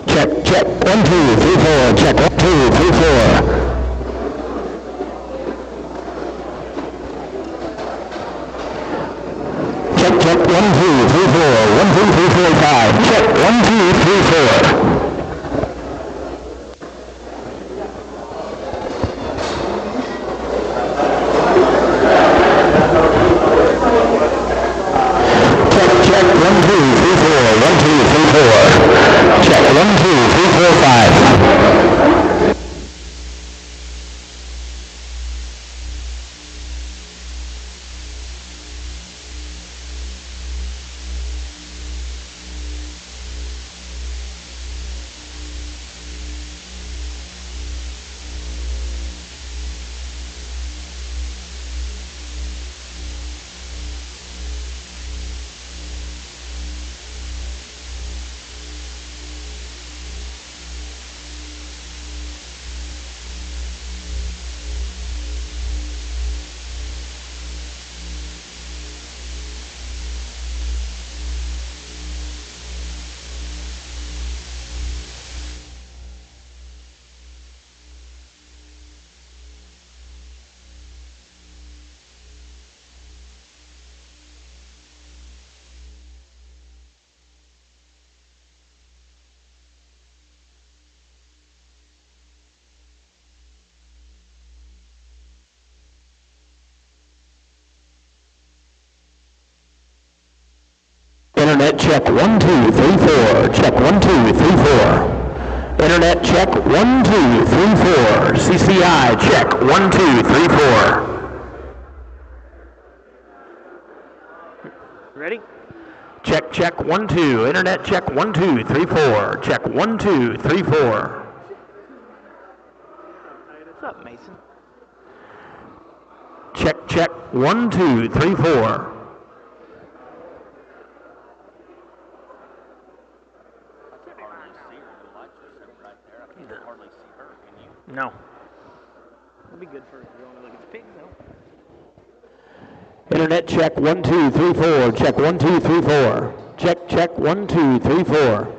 Check, check, 1, 2, 3, 4. Check, 1, 2, 3, 4. Check, check, 1, 2, 3, 4. 1, 2, 3, 4, 5. Check, 1, 2, 3, 4. Check, 1, 2, 3, 4. 1, 2, 3, 4. Check, 1, 2, 3, 4, 5. Internet check 1, 2, 3, 4. Check 1, 2, 3, 4. Internet check 1, 2, 3, 4. CCI check 1, 2, 3, 4. Ready? Check, check 1, 2. Internet check 1, 2, 3, 4. Check 1, 2, 3, 4. What's up, Mason? Check, check 1, 2, 3, 4. No. That'd be good for if you want to look at the pigs, though. Internet check 1, 2, 3, 4. Check 1, 2, 3, 4. Check, check 1, 2, 3, 4.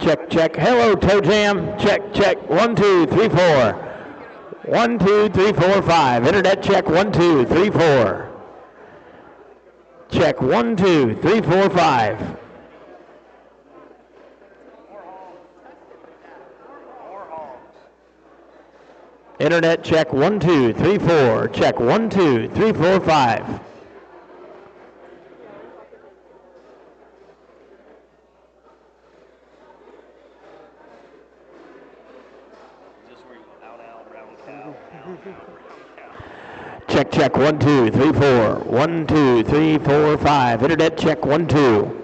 Check, check. Hello, Toe Jam. Check, check. 1, 2, 3, 4. 1, 2, 3, 4, 5. Internet check 1, 2, 3, 4. Check 1, 2, 3, 4, 5. Internet check 1, 2, 3, 4. Check 1, 2, 3, 4, 5. Check, check, 1, 2, 3, 4. 1, 2, 3, 4, 5. Internet check 1, 2.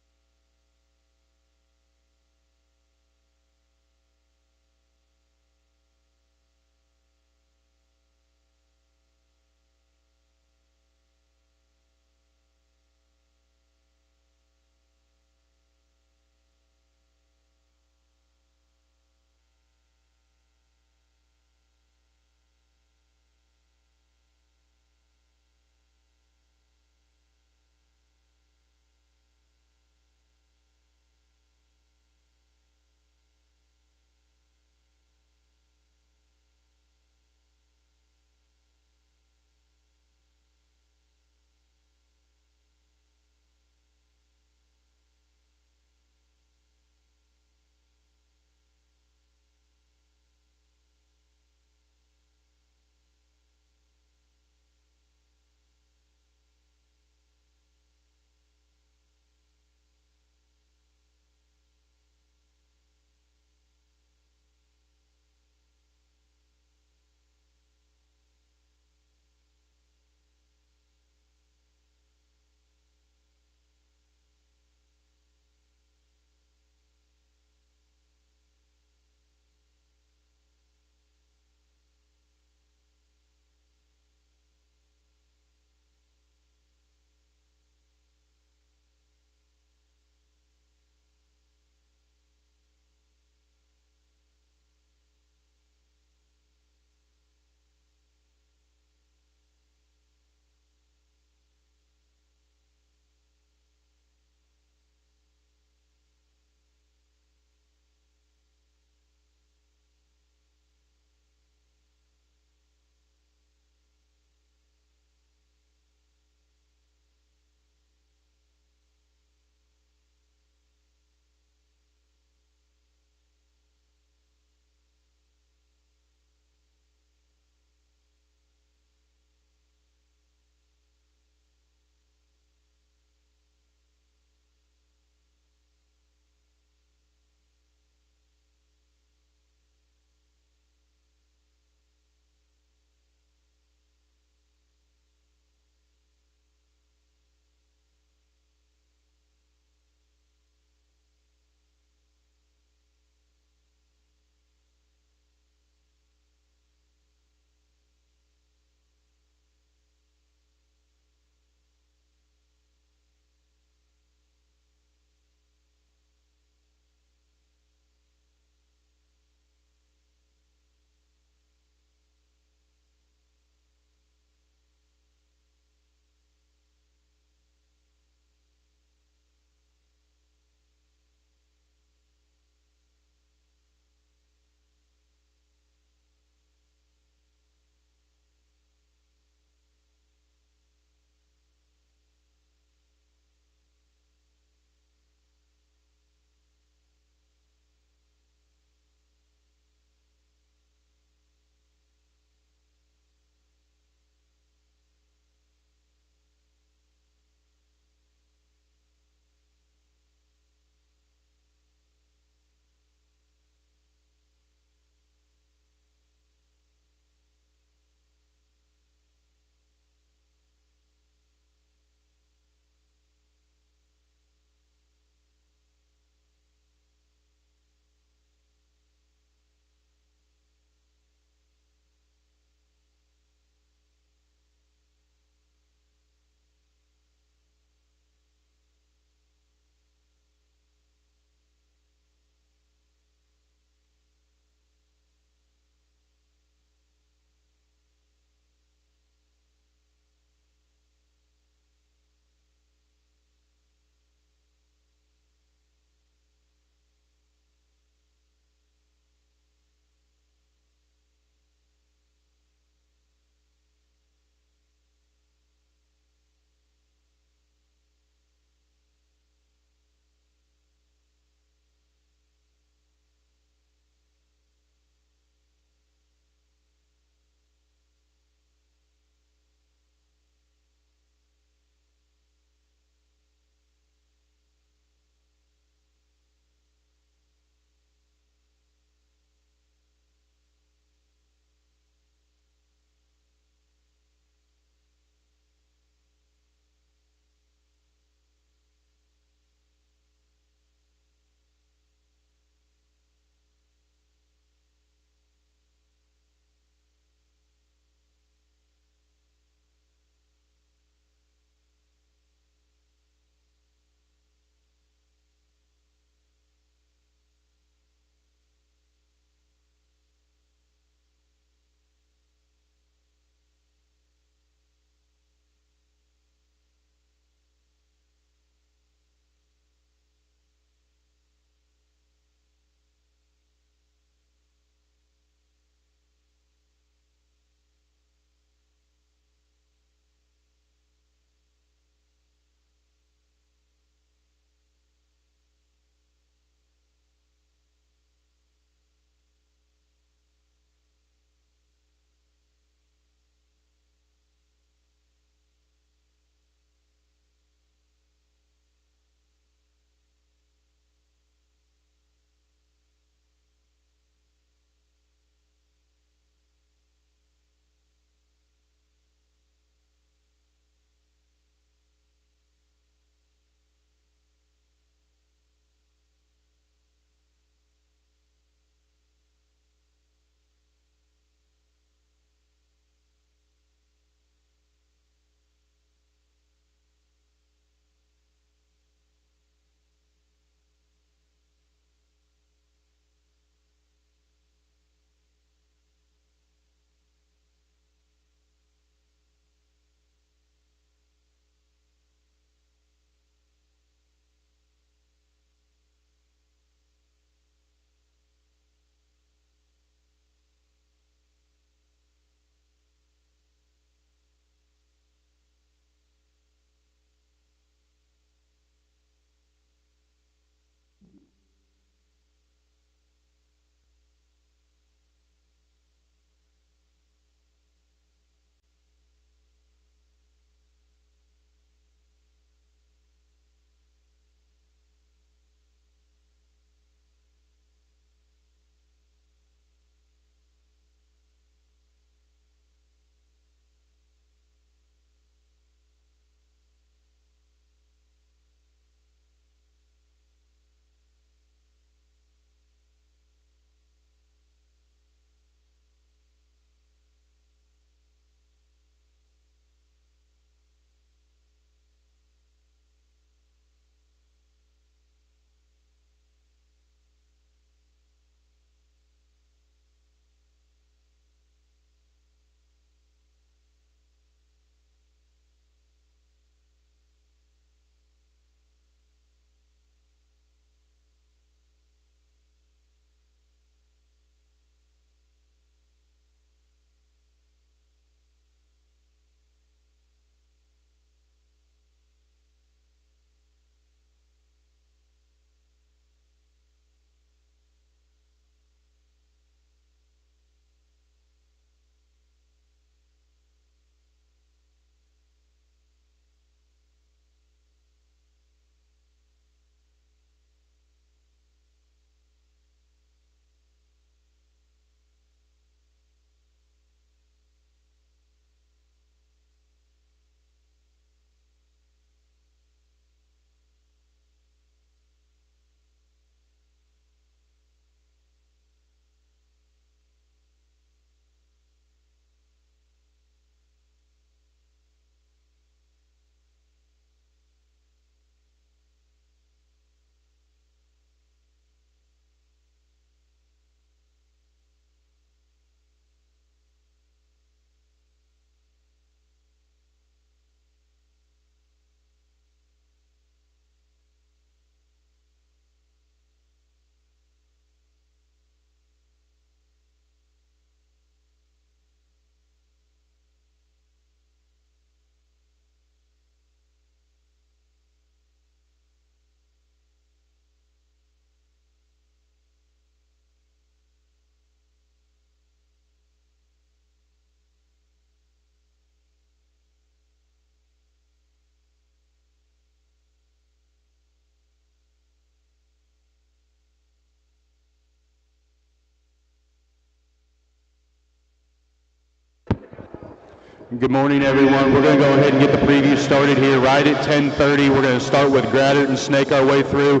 Good morning, everyone. We're going to go ahead and get the preview started here right at 10:30. We're going to start with Gratitude and snake our way through.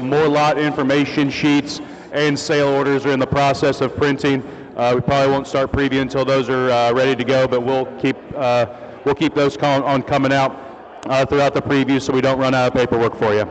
More lot information sheets and sale orders are in the process of printing. We probably won't start preview until those are ready to go, but we'll keep those on coming out throughout the preview so we don't run out of paperwork for you.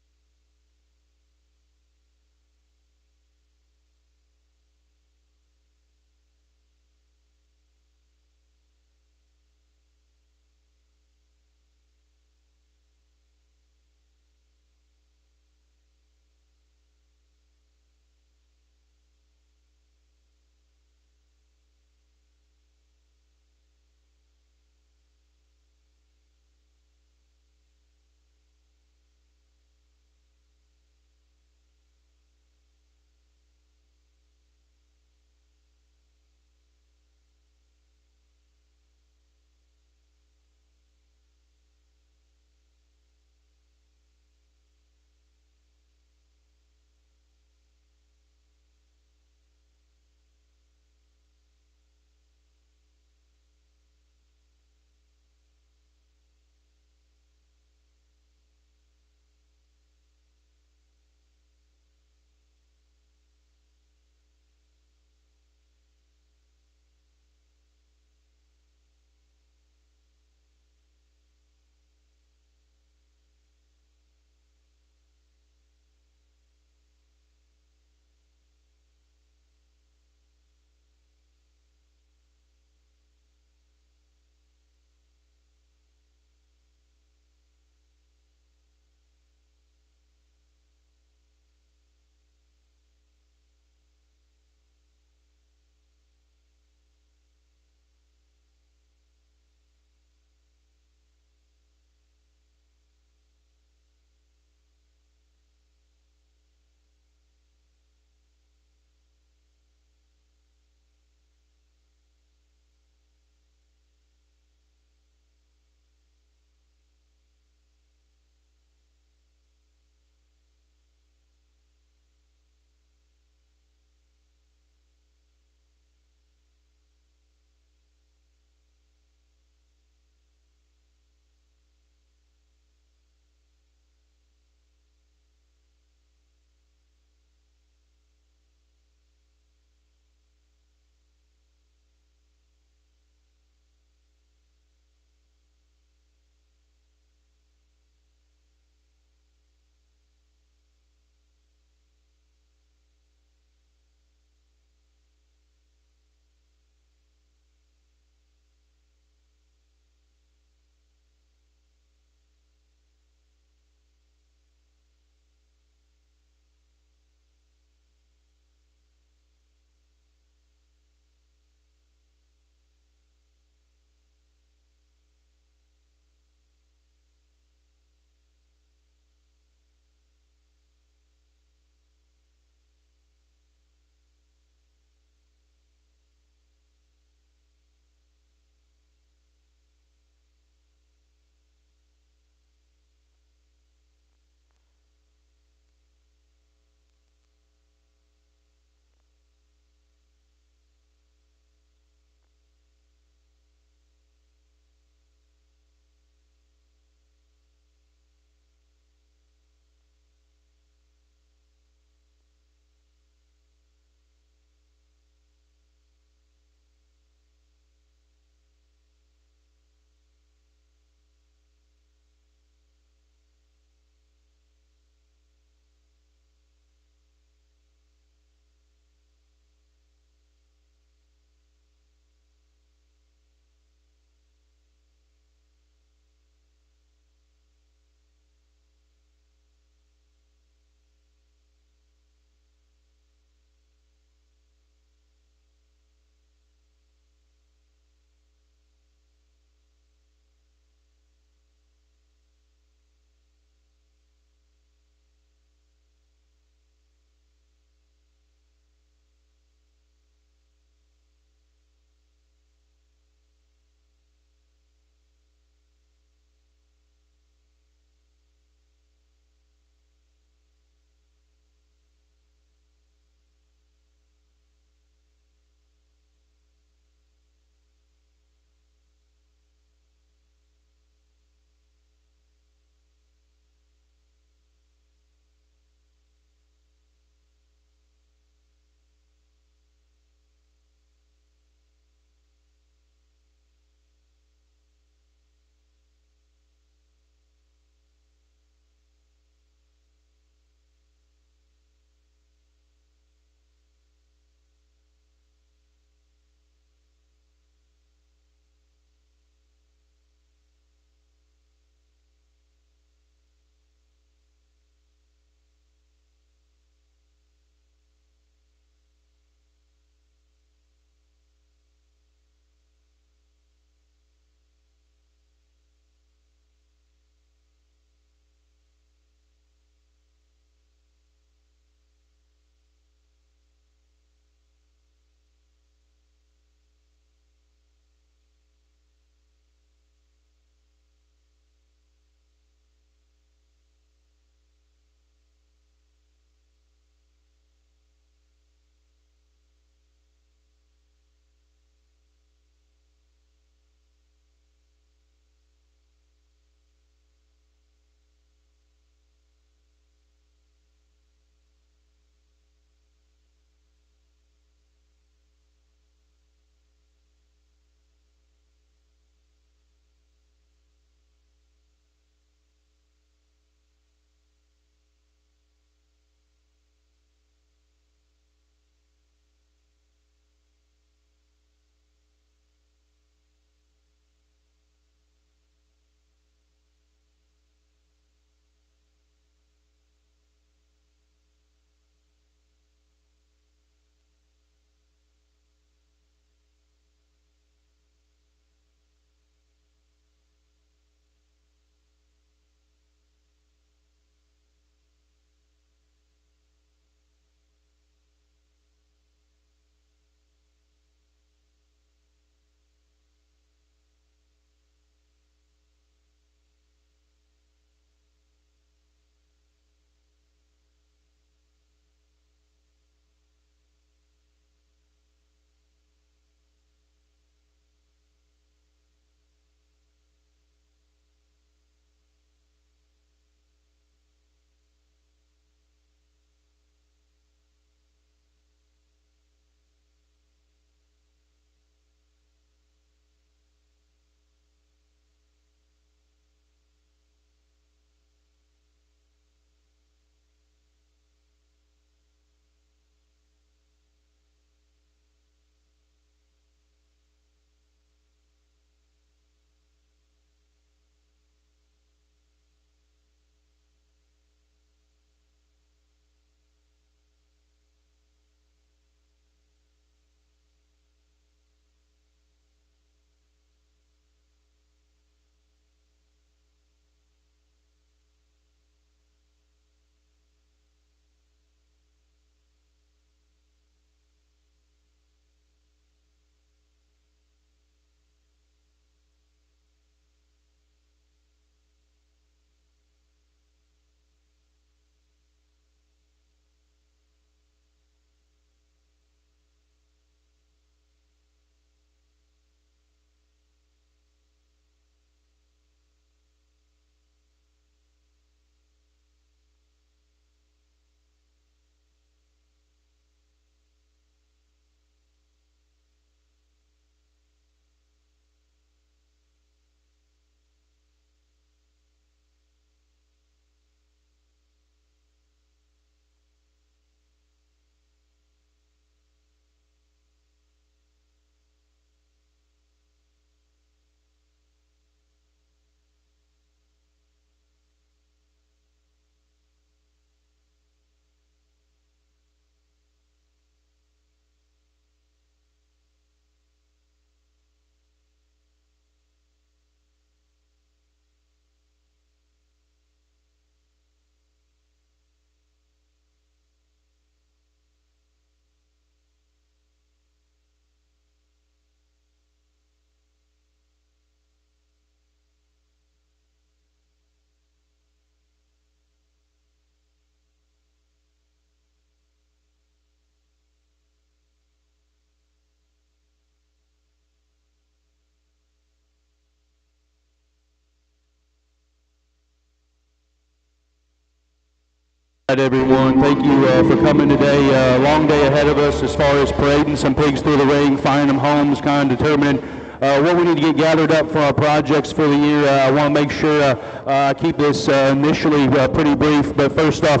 Right, everyone. Thank you for coming today. Long day ahead of us as far as parading some pigs through the ring, finding them homes, kind of determining what we need to get gathered up for our projects for the year. I want to make sure I keep this initially pretty brief, but first off,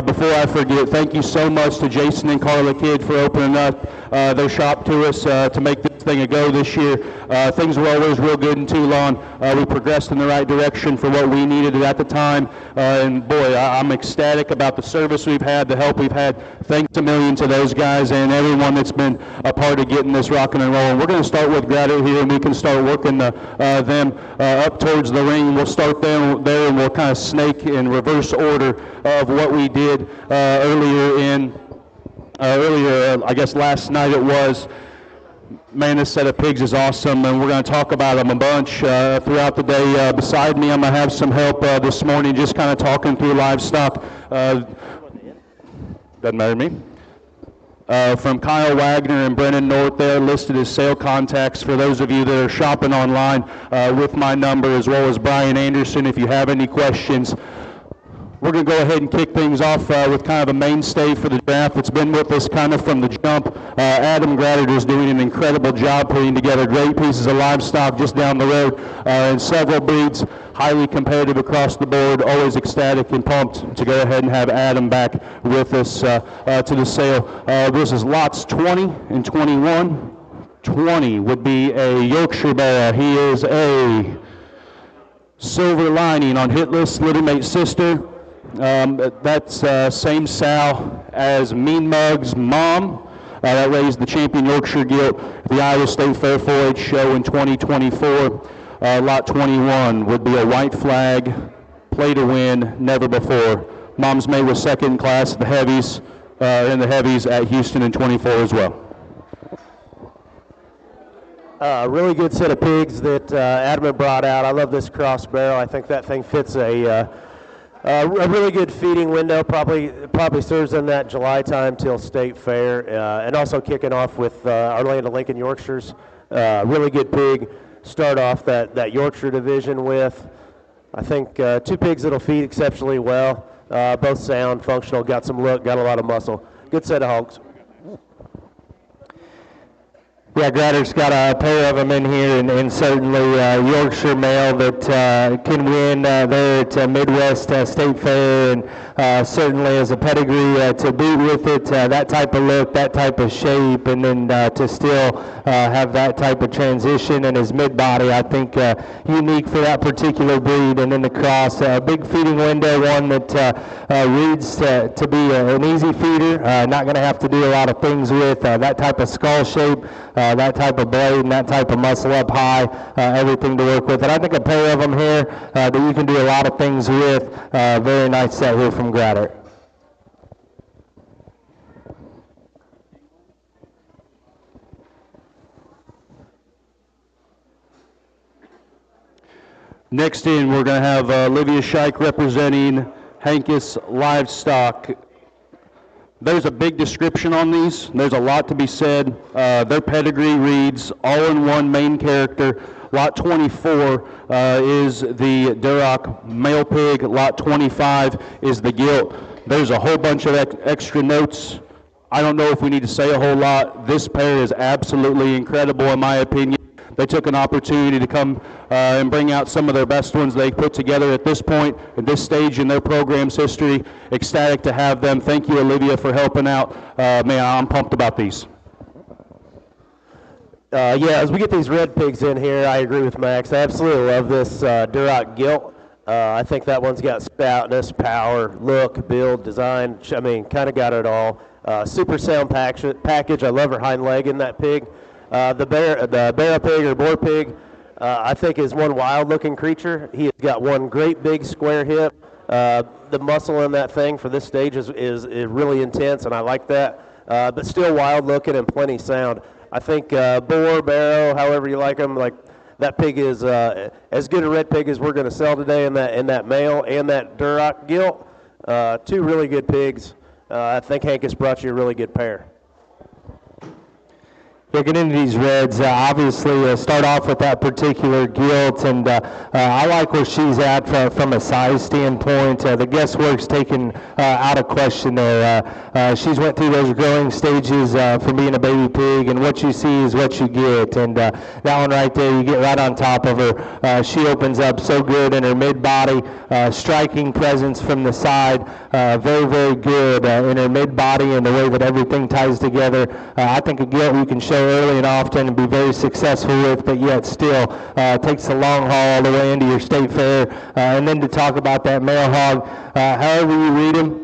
before I forget, thank you so much to Jason and Carla Kidd for opening up their shop to us to make this thing a go this year. Things were always real good in Toulon. We progressed in the right direction for what we needed at the time, and boy, I'm ecstatic about the service we've had, the help we've had. Thanks a million to those guys and everyone that's been a part of getting this rocking and rolling. We're going to start with Gratitude here, and we can start working them up towards the ring. We'll start there, and we'll kind of snake in reverse order of what we did earlier, I guess last night it was. Man, this set of pigs is awesome, and we're going to talk about them a bunch throughout the day. Beside me, I'm going to have some help this morning, just kind of talking through livestock. Doesn't matter to me. From Kyle Wagner and Brennan North, they're listed as sale contacts for those of you that are shopping online with my number, as well as Brian Anderson if you have any questions. We're going to go ahead and kick things off with kind of a mainstay for the draft that's been with us kind of from the jump. Adam Gratter is doing an incredible job putting together great pieces of livestock just down the road and several breeds, highly competitive across the board. Always ecstatic and pumped to go ahead and have Adam back with us to the sale. This is lots 20 and 21. 20 would be a Yorkshire Bear. He is a silver lining on hit list, Little Mate Sister. That's same sow as Mean Mug's mom. That raised the champion Yorkshire Gilt at the Iowa State Fair 4-H show in 2024. Lot 21 would be a white flag, play to win, never before. Mom's made with second class at the heavies, in the heavies at Houston in 24 as well. Really good set of pigs that Adam had brought out. I love this cross barrel. I think that thing fits a really good feeding window. Probably serves in that July time till State Fair, and also kicking off with our Land of Lincoln Yorkshires. Really good pig. Start off that Yorkshire division with. I think 2 pigs that'll feed exceptionally well. Both sound, functional, got some look, got a lot of muscle. Good set of hogs. Yeah, Gratter's got a pair of them in here, and certainly Yorkshire male that can win there at Midwest State Fair, and certainly has a pedigree to boot with it, that type of look, that type of shape, and then to still have that type of transition in his mid-body, I think unique for that particular breed. And then the cross, a big feeding window, one that reads to be an easy feeder, not going to have to do a lot of things with, that type of skull shape, that type of blade and that type of muscle up high, everything to work with. And I think a pair of them here that you can do a lot of things with. Very nice set here from Gratter. Next in, we're going to have Olivia Scheich representing Hankus Livestock. There's a big description on these. There's a lot to be said. Their pedigree reads all-in-one main character. Lot 24 is the Duroc male pig. Lot 25 is the gilt. There's a whole bunch of extra notes. I don't know if we need to say a whole lot. This pair is absolutely incredible in my opinion. They took an opportunity to come and bring out some of their best ones they put together at this point, at this stage in their program's history. Ecstatic to have them. Thank you, Olivia, for helping out. Man, I'm pumped about these. Yeah, as we get these red pigs in here, I agree with Max. I absolutely love this Duroc gilt. I think that one's got stoutness, power, look, build, design. I mean, kind of got it all. Super sound package. I love her hind leg in that pig. The bear pig or boar pig, I think is one wild-looking creature. He has got one great big square hip. The muscle in that thing for this stage is really intense, and I like that. But still wild-looking and plenty sound. I think boar, barrow, however you like them, like that pig is as good a red pig as we're going to sell today in that male and that Duroc gilt. 2 really good pigs. I think Hankus brought you a really good pair. Getting into these reds, obviously start off with that particular gilt, and I like where she's at from a size standpoint. The guesswork's taken out of question there. She's went through those growing stages from being a baby pig, and what you see is what you get. And that one right there, you get right on top of her. She opens up so good in her mid-body, striking presence from the side, very, very good in her mid-body and the way that everything ties together. I think a gilt you can show early and often and be very successful with, but yet still takes the long haul all the way into your state fair. And then to talk about that male hog, however you read him,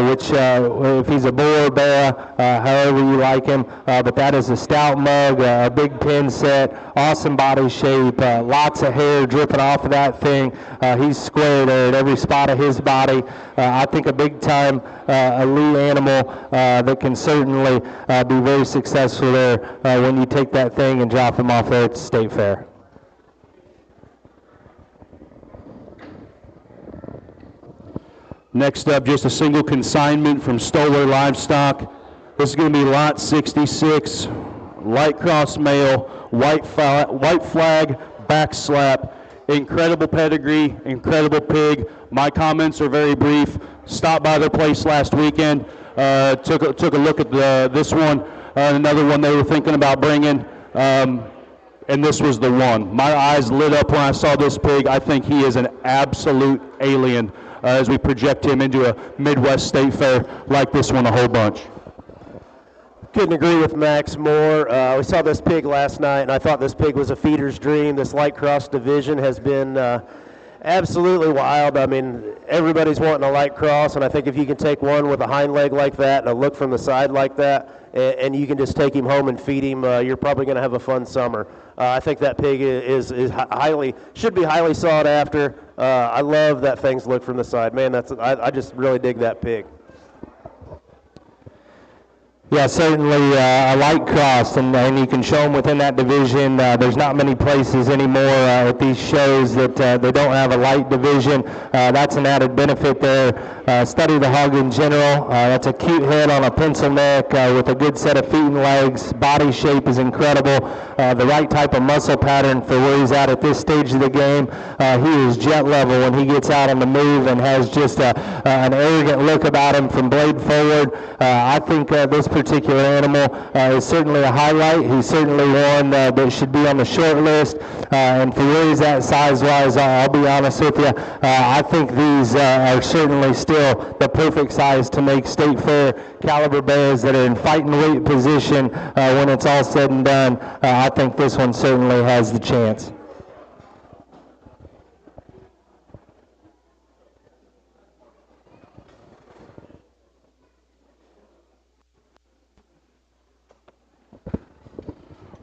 which if he's a bull or bear, however you like him, but that is a stout mug, a big pin set, awesome body shape, lots of hair dripping off of that thing. He's square there at every spot of his body. I think a big time elite animal that can certainly be very successful there when you take that thing and drop him off there at the state fair. Next up, just a single consignment from Stoller Livestock. This is going to be lot 66, light cross male, white flag, back slap. Incredible pedigree, incredible pig. My comments are very brief. Stopped by their place last weekend, took a look at this one, another one they were thinking about bringing, and this was the one. My eyes lit up when I saw this pig. I think he is an absolute alien as we project him into a Midwest State Fair like this one a whole bunch. Couldn't agree with Max more. We saw this pig last night, and I thought this pig was a feeder's dream. This light cross division has been absolutely wild. I mean, everybody's wanting a light cross, and I think if you can take one with a hind leg like that and a look from the side like that, and you can just take him home and feed him, you're probably going to have a fun summer. I think that pig should be highly sought after. I love that thing's look from the side. Man, I just really dig that pig. Yeah, certainly a light cross, and you can show them within that division. There's not many places anymore at these shows that they don't have a light division. That's an added benefit there. Study the hog in general. That's a cute head on a pencil neck with a good set of feet and legs. Body shape is incredible. The right type of muscle pattern for where he's at this stage of the game. He is jet level when he gets out on the move and has just an arrogant look about him from blade forward. I think this particular animal is certainly a highlight. He's certainly one that should be on the short list. And for where he's at size-wise, I'll be honest with you, I think these are certainly still the perfect size to make state fair caliber bears that are in fighting weight position when it's all said and done. I think this one certainly has the chance.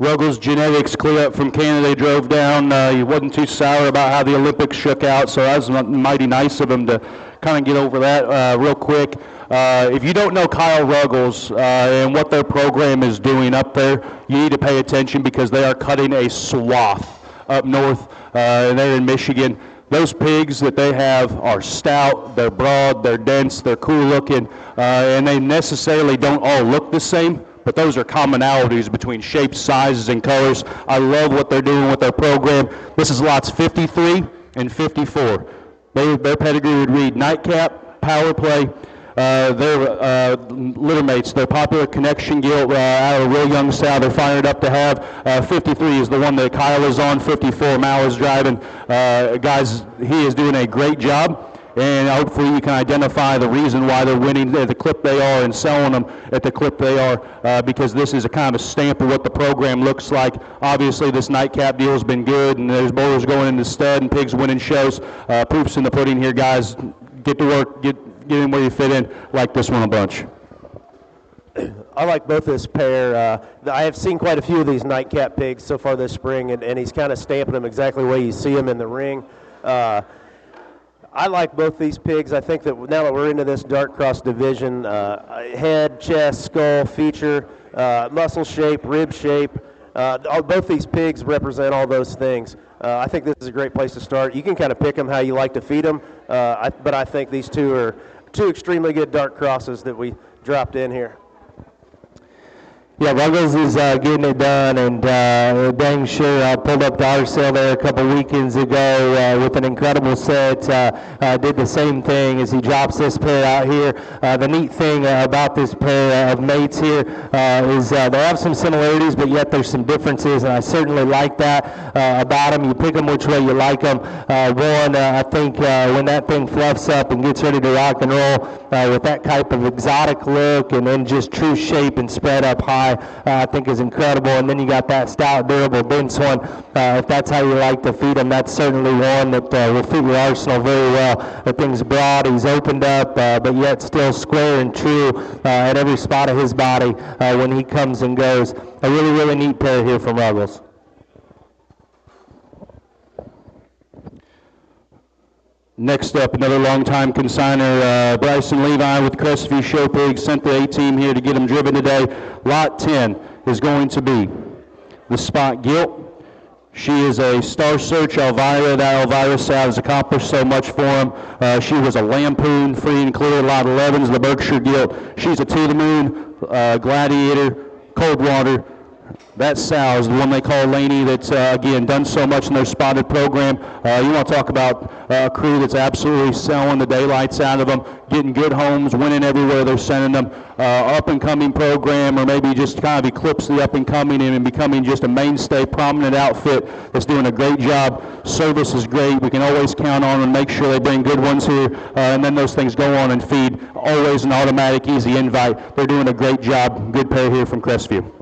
Ruggles Genetics, clear up from Canada. They drove down. He wasn't too sour about how the Olympics shook out, so that was mighty nice of him to kind of get over that real quick. If you don't know Kyle Ruggles and what their program is doing up there, you need to pay attention because they are cutting a swath up north, and they're in Michigan. Those pigs that they have are stout, they're broad, they're dense, they're cool looking, and they necessarily don't all look the same. But those are commonalities between shapes, sizes, and colors. I love what they're doing with their program. This is lots 53 and 54. Their pedigree would read Nightcap, Power Play. Their litter mates, their popular connection gilt out of a real young sow, they're fired up to have. 53 is the one that Kyle is on. 54, Mal is driving. Guys, he is doing a great job. And hopefully you can identify the reason why they're winning at the clip they are and selling them at the clip they are, because this is a kind of a stamp of what the program looks like. Obviously, this nightcap deal has been good, and there's bowlers going into stud and pigs winning shows. Proof's in the pudding here, guys. Get to work, get in where you fit in, like this one a bunch. I like both this pair. I have seen quite a few of these nightcap pigs so far this spring, and he's kind of stamping them exactly the way you see them in the ring. I like both these pigs. I think that now that we're into this dark cross division, head, chest, skull, feature, muscle shape, rib shape, both these pigs represent all those things. I think this is a great place to start. You can kind of pick them how you like to feed them, but I think these two are two extremely good dark crosses that we dropped in here. Yeah, Ruggles is getting it done, and dang sure I pulled up to our sale there a couple weekends ago with an incredible set. Did the same thing as he drops this pair out here. The neat thing about this pair of mates here is they have some similarities, but yet there's some differences, and I certainly like that about them. You pick them which way you like them. I think when that thing fluffs up and gets ready to rock and roll with that type of exotic look and then just true shape and spread up high, I think is incredible. And then you got that stout, durable, dense one. If that's how you like to feed them, that's certainly one that will fit your arsenal very well. The thing's broad, he's opened up, but yet still square and true at every spot of his body when he comes and goes. A really, really neat pair here from Ruggles. Next up, another longtime consigner, Bryson Levi with Crestview Show Pigs, sent the A-team here to get them driven today. Lot 10 is going to be the Spot Gilt. She is a Star Search Elvira. That Elvira sow has accomplished so much for him. She was a Lampoon, free and clear, Lot 11's the Berkshire Gilt. She's a To the Moon, Gladiator, Coldwater. That sow is the one they call Laney that's, again, done so much in their spotted program. You want to talk about a crew that's absolutely selling the daylights out of them, getting good homes, winning everywhere they're sending them. Up-and-coming program, or maybe just kind of eclipse the up-and-coming and becoming just a mainstay, prominent outfit that's doing a great job. Service is great. We can always count on them and make sure they bring good ones here, and then those things go on and feed. Always an automatic, easy invite. They're doing a great job. Good pair here from Crestview.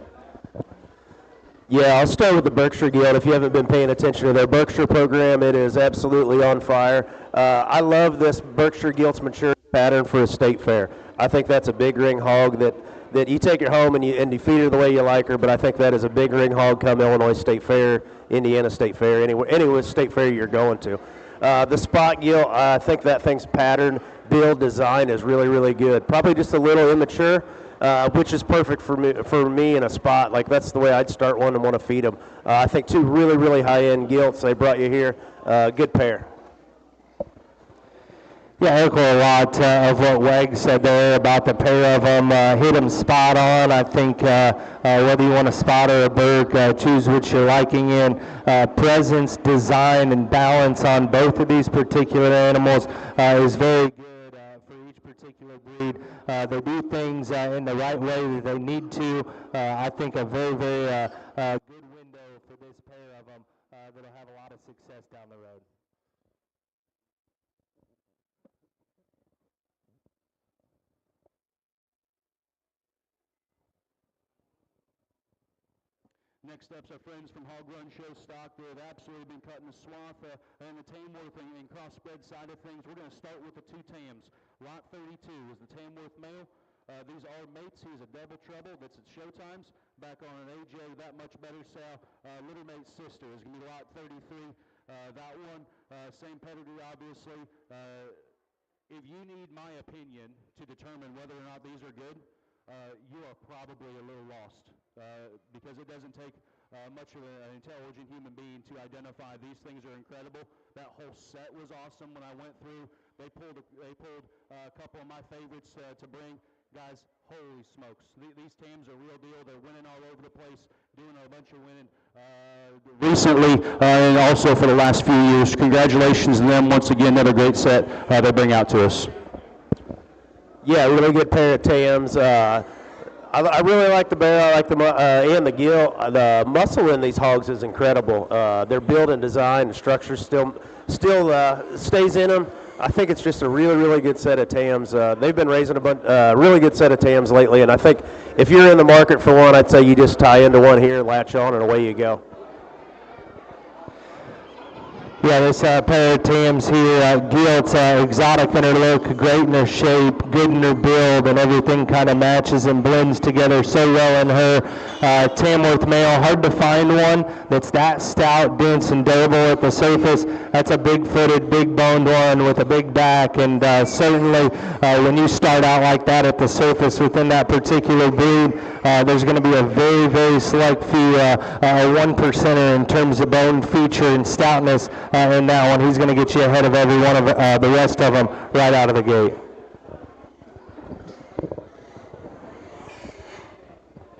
Yeah, I'll start with the Berkshire Gilt. If you haven't been paying attention to their Berkshire program, it is absolutely on fire. I love this Berkshire Gilt's maturity pattern for a state fair. I think that's a big ring hog that you take her home and you feed her the way you like her, but I think that is a big ring hog come Illinois State Fair, Indiana State Fair, anywhere state fair you're going to. The Spot Gilt, I think that thing's pattern, build, design is really, really good. Probably just a little immature, which is perfect for me in a spot. Like, that's the way I'd start one and want to feed them. I think two really, really high-end gilts they brought you here. Good pair. Yeah, I echo a lot of what Weg said there about the pair of them. Hit them spot on. I think whether you want a spot or a Berk, choose which you're liking in. Presence, design, and balance on both of these particular animals is very good for each particular breed. They do things in the right way that they need to. I think a very, very good window for this pair of them that'll have a lot of success down the road. Next up's our friends from Hog Run Show Stock. They've absolutely been cutting the swath and the Tamworth and crossbred side of things. We're going to start with the two Tams. Lot 32 is the Tamworth male. These are mates. He's a double trouble that's at Showtimes. Back on an AJ, that much better sow. Little mate's sister is going to be lot 33. That one, same pedigree, obviously. If you need my opinion to determine whether or not these are good, you are probably a little lost because it doesn't take much of an intelligent human being to identify these things are incredible. That whole set was awesome when I went through. They pulled a couple of my favorites to bring. Guys, holy smokes. These Tams are real deal. They're winning all over the place, doing a bunch of winning recently and also for the last few years. Congratulations to them. Once again, another great set they bring out to us. Yeah, really good pair of Tams. I really like the barrel. I like the and the gill. The muscle in these hogs is incredible. Their build and design and structure still stays in them. I think it's just a really, really good set of Tams. They've been raising a really good set of Tams lately, and I think if you're in the market for one, I'd say you just tie into one here, latch on, and away you go. Yeah, this pair of Tams here, Gilt's exotic in her look, great in her shape, good in her build, and everything kind of matches and blends together so well in her. Tamworth male, hard to find one that's that stout, dense, and durable at the surface. That's a big-footed, big-boned one with a big back, and certainly when you start out like that at the surface within that particular breed, there's going to be a very, very select few, a 1%er in terms of bone feature and stoutness in that one. He's going to get you ahead of every one of the rest of them right out of the gate.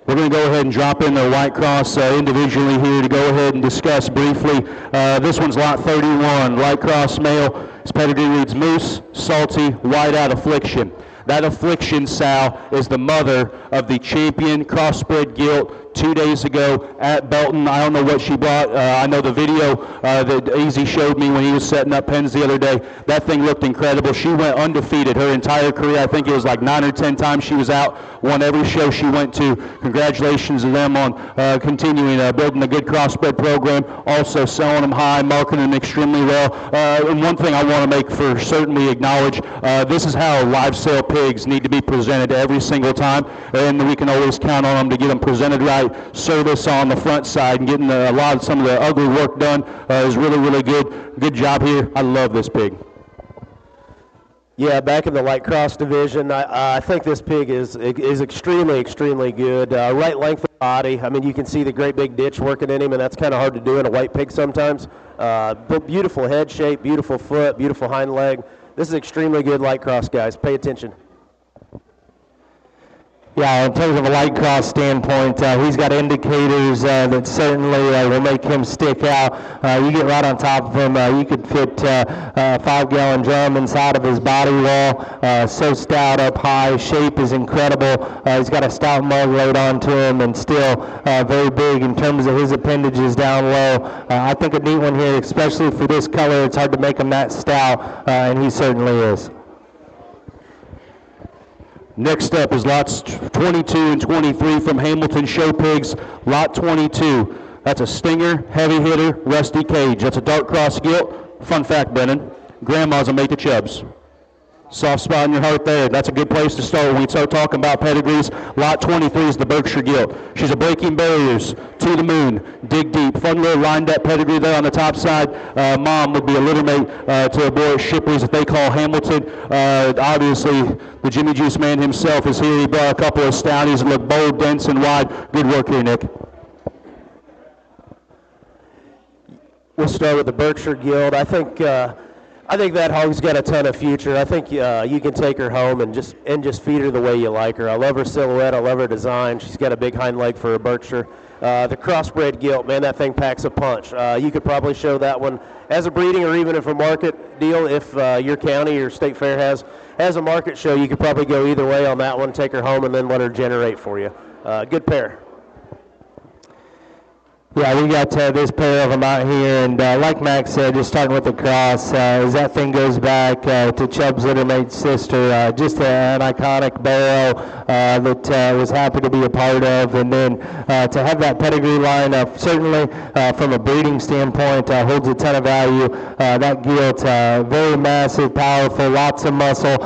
We're going to go ahead and drop in the White Cross individually here to go ahead and discuss briefly. This one's lot 31, White Cross male. His pedigree reads Moose, Salty, Whiteout Affliction. That Affliction, Sal, is the mother of the champion crossbred gilt 2 days ago at Belton. I don't know what she brought. I know the video that Easy showed me when he was setting up pens the other day. That thing looked incredible. She went undefeated her entire career. I think it was like 9 or 10 times she was out, won every show she went to. Congratulations to them on continuing building a good crossbred program, also selling them high, marketing them extremely well. And one thing I want to make for certainly acknowledge, this is how live sale pigs need to be presented every single time, and we can always count on them to get them presented right. Service on the front side and getting some of the ugly work done is really, really good. Good job here. I love this pig. Yeah, back in the White Cross division, I think this pig is extremely, extremely good. Right length of body. I mean, you can see the great big ditch working in him, and that's kind of hard to do in a white pig sometimes. But beautiful head shape, beautiful foot, beautiful hind leg. This is extremely good White Cross, guys. Pay attention. Yeah, in terms of a White Cross standpoint, he's got indicators that certainly will make him stick out. You get right on top of him, you could fit a 5-gallon drum inside of his body wall. So stout up high, shape is incredible. He's got a stout mug laid onto him and still very big in terms of his appendages down low. I think a neat one here, especially for this color. It's hard to make him that stout, and he certainly is. Next up is lots 22 and 23 from Hamilton Show Pigs. Lot 22, that's a stinger, heavy hitter, rusty cage. That's a dark cross gilt. Fun fact, Brennan, grandmas will make the chubs. Soft spot in your heart there. That's a good place to start when we start talking about pedigrees. Lot 23 is the Berkshire gilt. She's a breaking barriers to the moon, dig deep. Fun little lined up pedigree there on the top side. Mom would be a litter mate to a boy at Shipley's that they call Hamilton. Obviously, the Jimmy Juice man himself is here. He brought a couple of stouties that look bold, dense, and wide. Good work here, Nick. We'll start with the Berkshire gilt. I think that hog's got a ton of future. I think you can take her home and just feed her the way you like her. I love her silhouette. I love her design. She's got a big hind leg for a Berkshire. The crossbred gilt, man, that thing packs a punch. You could probably show that one as a breeding or even if a market deal. If your county or state fair has a market show, you could probably go either way on that one, take her home, and then let her generate for you. Good pair. Yeah, we got this pair of them out here, and like Max said, just starting with the cross, as that thing goes back to Chubb's littermate's sister, just an iconic barrow that was happy to be a part of, and then to have that pedigree line certainly from a breeding standpoint holds a ton of value. That gilt, very massive, powerful, lots of muscle,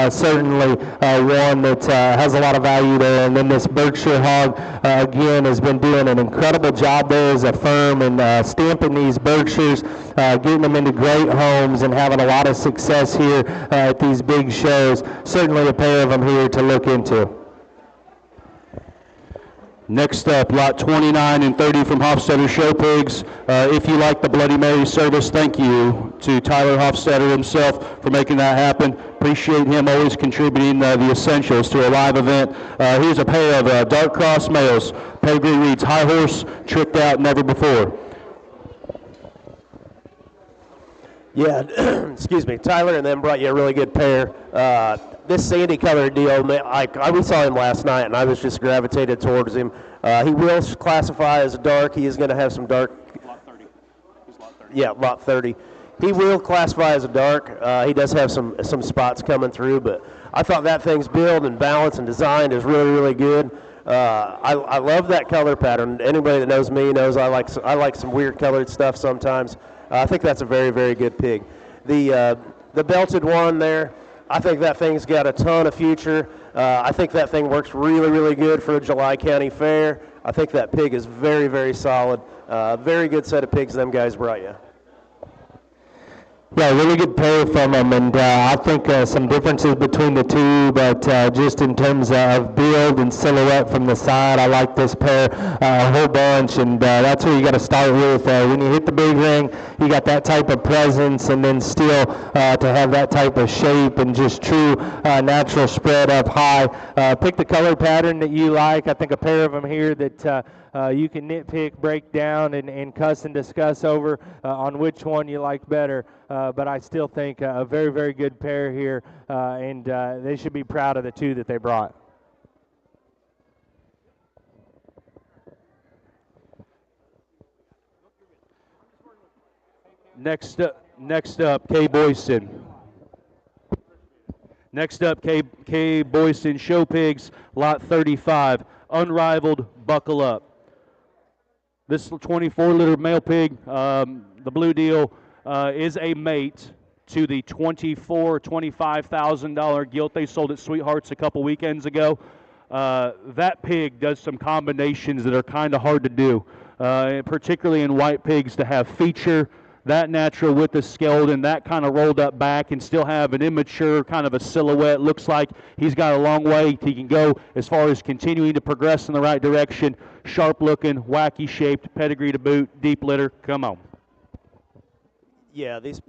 certainly one that has a lot of value there, and then this Berkshire hog, again, has been doing an incredible job there as a firm and stamping these Berkshires, getting them into great homes and having a lot of success here at these big shows. Certainly a pair of them here to look into. Next up, lot 29 and 30 from Hofstetter Show Pigs. If you like the Bloody Mary service, thank you to Tyler Hofstetter himself for making that happen. Appreciate him always contributing the essentials to a live event. Here's a pair of dark cross males. Pedigree reads High Horse, tricked out, never before. Yeah, excuse me. Tyler and them brought you a really good pair. This sandy colored deal, we saw him last night, and I was just gravitated towards him. He will classify as dark. He is going to have some dark. Lot 30. He's lot 30. Yeah, lot 30. He will classify as a dark. He does have some spots coming through, but I thought that thing's build and balance and designed is really, really good. I love that color pattern. Anybody that knows me knows I like some weird colored stuff sometimes. I think that's a very, very good pig. The belted one there, I think that thing's got a ton of future. I think that thing works really, really good for a July County Fair. I think that pig is very, very solid. Very good set of pigs them guys brought you. Yeah, really good pair from them, and I think some differences between the two, but just in terms of build and silhouette from the side, I like this pair a whole bunch, and that's where you got to start with. When you hit the big ring, you got that type of presence, and then still to have that type of shape and just true natural spread up high. Pick the color pattern that you like. I think a pair of them here that you can nitpick, break down, and cuss and discuss over on which one you like better. But I still think a very, very good pair here, and they should be proud of the two that they brought. Next up, Kay Boyson. Next up, Kay Boyson, Show Pigs, Lot 35, Unrivaled, Buckle Up. This 24-liter male pig, the blue deal, is a mate to the $25,000 gilt they sold at Sweethearts a couple weekends ago. That pig does some combinations that are kind of hard to do, particularly in white pigs, to have feature that natural with the skeleton, that kind of rolled up back, and still have an immature kind of a silhouette. Looks like he's got a long way he can go as far as continuing to progress in the right direction. Sharp looking, wacky shaped, pedigree to boot, deep litter. Come on. Yeah, these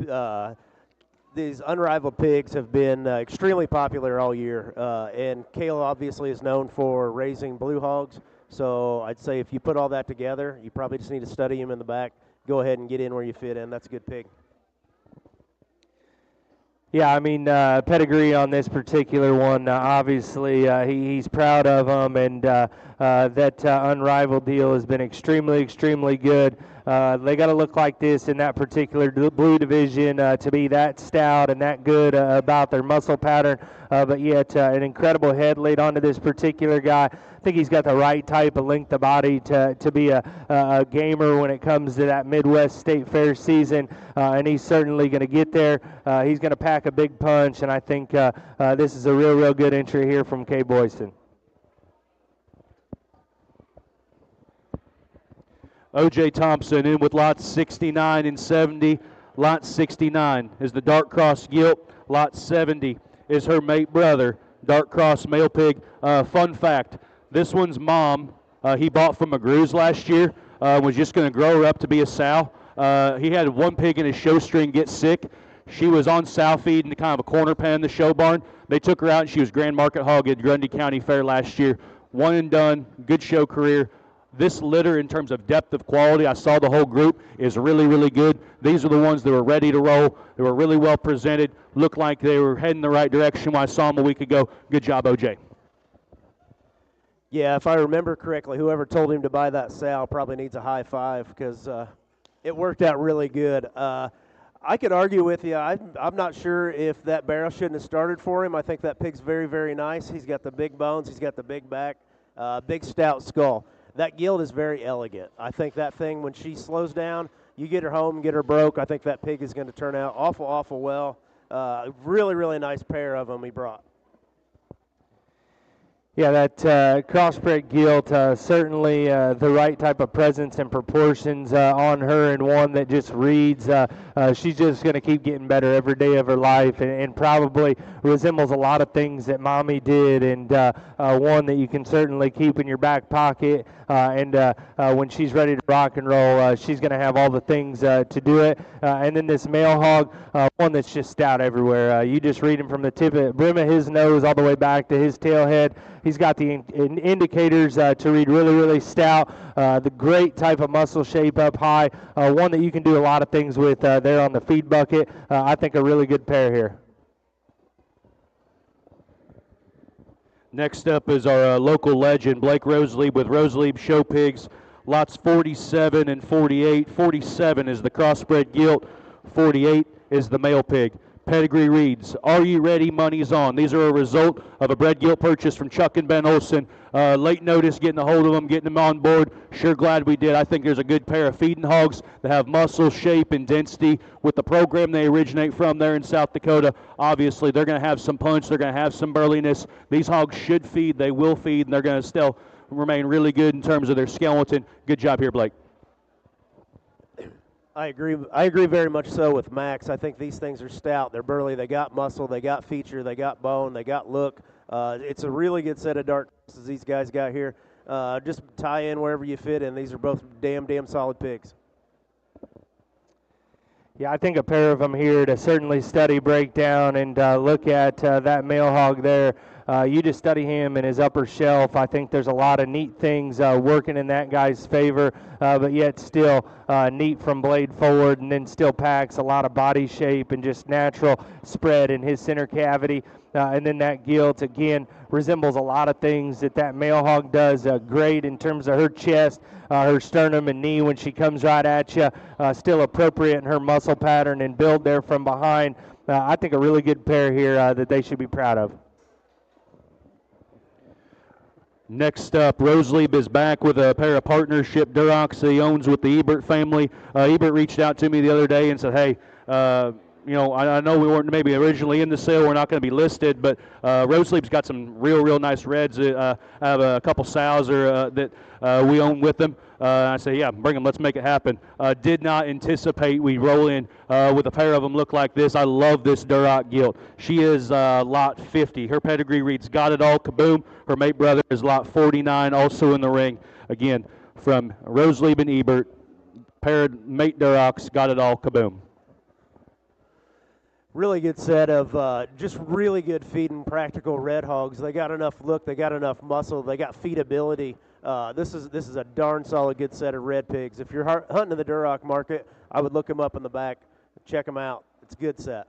unrivaled pigs have been extremely popular all year, and Kayla obviously is known for raising blue hogs. So I'd say if you put all that together, you probably just need to study him in the back. Go ahead and get in where you fit in. That's a good pig. Yeah, I mean, pedigree on this particular one, obviously he's proud of them, and that unrivaled deal has been extremely, extremely good. They got to look like this in that particular blue division to be that stout and that good about their muscle pattern, but yet an incredible head laid onto this particular guy. I think he's got the right type of length of body to be a gamer when it comes to that Midwest State Fair season, and he's certainly going to get there. He's going to pack a big punch, and I think this is a real good entry here from Kay Boyson. O.J. Thompson in with lots 69 and 70. Lot 69 is the Dark Cross gilt. Lot 70 is her mate brother, Dark Cross male pig. Fun fact, this one's mom, he bought from McGrew's last year, was just going to grow her up to be a sow. He had one pig in his show string get sick. She was on sow feed in kind of a corner pen in the show barn. They took her out, and she was Grand Market Hog at Grundy County Fair last year. One and done, good show career. This litter, in terms of depth of quality, I saw the whole group, is really good. These are the ones that were ready to roll. They were really well presented, looked like they were heading the right direction when I saw them a week ago. Good job, OJ. Yeah, if I remember correctly, whoever told him to buy that sow probably needs a high five because it worked out really good. I could argue with you. I'm not sure if that barrel shouldn't have started for him. I think that pig's very nice. He's got the big bones. He's got the big back, big stout skull. That gilt is very elegant. I think that thing, when she slows down, you get her home and get her broke, I think that pig is going to turn out awful well. Really nice pair of them he brought. Yeah, that crossbred gilt, certainly the right type of presence and proportions on her, and one that just reads. She's just going to keep getting better every day of her life, and probably resembles a lot of things that Mommy did, and one that you can certainly keep in your back pocket. And when she's ready to rock and roll, she's going to have all the things to do it. And then this male hog, one that's just stout everywhere. You just read him from the brim of his nose all the way back to his tail head. He's got the indicators to read really stout. The great type of muscle shape up high. One that you can do a lot of things with there on the feed bucket. I think a really good pair here. Next up is our local legend, Blake Roselieb with Roselieb Show Pigs. Lots 47 and 48. 47 is the crossbred gilt. 48 is the male pig. Pedigree reads, "Are you ready? Money's on." These are a result of a bred gilt purchase from Chuck and Ben Olson. Late notice, getting a hold of them, getting them on board. Sure glad we did. I think there's a good pair of feeding hogs that have muscle, shape, and density. With the program they originate from there in South Dakota, obviously they're going to have some punch. They're going to have some burliness. These hogs should feed. They will feed, and they're going to still remain really good in terms of their skeleton. Good job here, Blake. I agree very much so with Max. I think these things are stout. They're burly. They got muscle. They got feature. They got bone. They got look. It's a really good set of dark horses these guys got here. Just tie in wherever you fit in. These are both damn solid pigs. Yeah, I think a pair of them here to certainly study, break down, and look at that male hog there. You just study him and his upper shelf. I think there's a lot of neat things working in that guy's favor, but yet still neat from blade forward, and then still packs a lot of body shape and just natural spread in his center cavity. And then that gilt, again, resembles a lot of things that male hog does great in terms of her chest, her sternum and knee when she comes right at you, still appropriate in her muscle pattern and build there from behind. I think a really good pair here that they should be proud of. Next up, Roselieb is back with a pair of partnership Durocs he owns with the Ebert family. Ebert reached out to me the other day and said, hey, I know we weren't maybe originally in the sale. We're not going to be listed, but Roselieb's got some real nice reds. I have a couple sows that we own with them. I say, yeah, bring them. Let's make it happen. Did not anticipate we roll in with a pair of them look like this. I love this Duroc gilt. She is lot 50. Her pedigree reads got it all, kaboom. Her mate brother is lot 49, also in the ring. Again, from Roselieb and Ebert, paired mate Durocs, got it all, kaboom. Really good set of just really good feeding practical red hogs. They got enough look, they got enough muscle, they got feedability. This is a darn solid good set of red pigs. If you're hunting in the Duroc market, I would look them up in the back, check them out. It's a good set.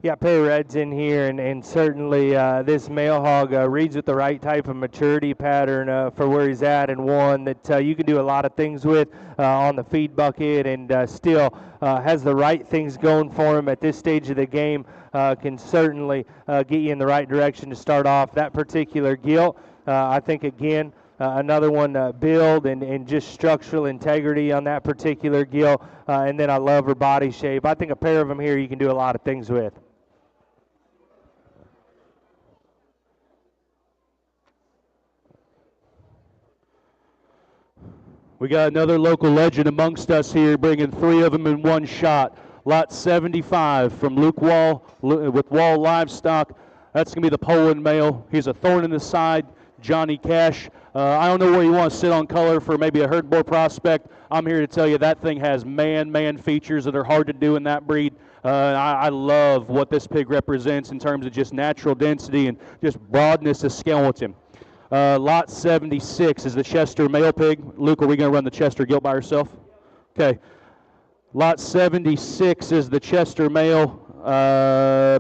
Yeah, pair of reds in here, and certainly this male hog reads with the right type of maturity pattern for where he's at, and one that you can do a lot of things with on the feed bucket, and still has the right things going for him at this stage of the game. Can certainly get you in the right direction to start off that particular gilt. I think, again, another one, build and just structural integrity on that particular gilt, and then I love her body shape. I think a pair of them here you can do a lot of things with. We got another local legend amongst us here, bringing three of them in one shot. Lot 75 from Luke Wall with Wall Livestock. That's going to be the Poland male. He's a thorn in the side, Johnny Cash. I don't know where you want to sit on color for maybe a herd boy prospect. I'm here to tell you that thing has man features that are hard to do in that breed. I love what this pig represents in terms of just natural density and just broadness of skeleton. Lot 76 is the Chester male pig. Luke, are we going to run the Chester gilt by herself? Okay. Lot 76 is the Chester male.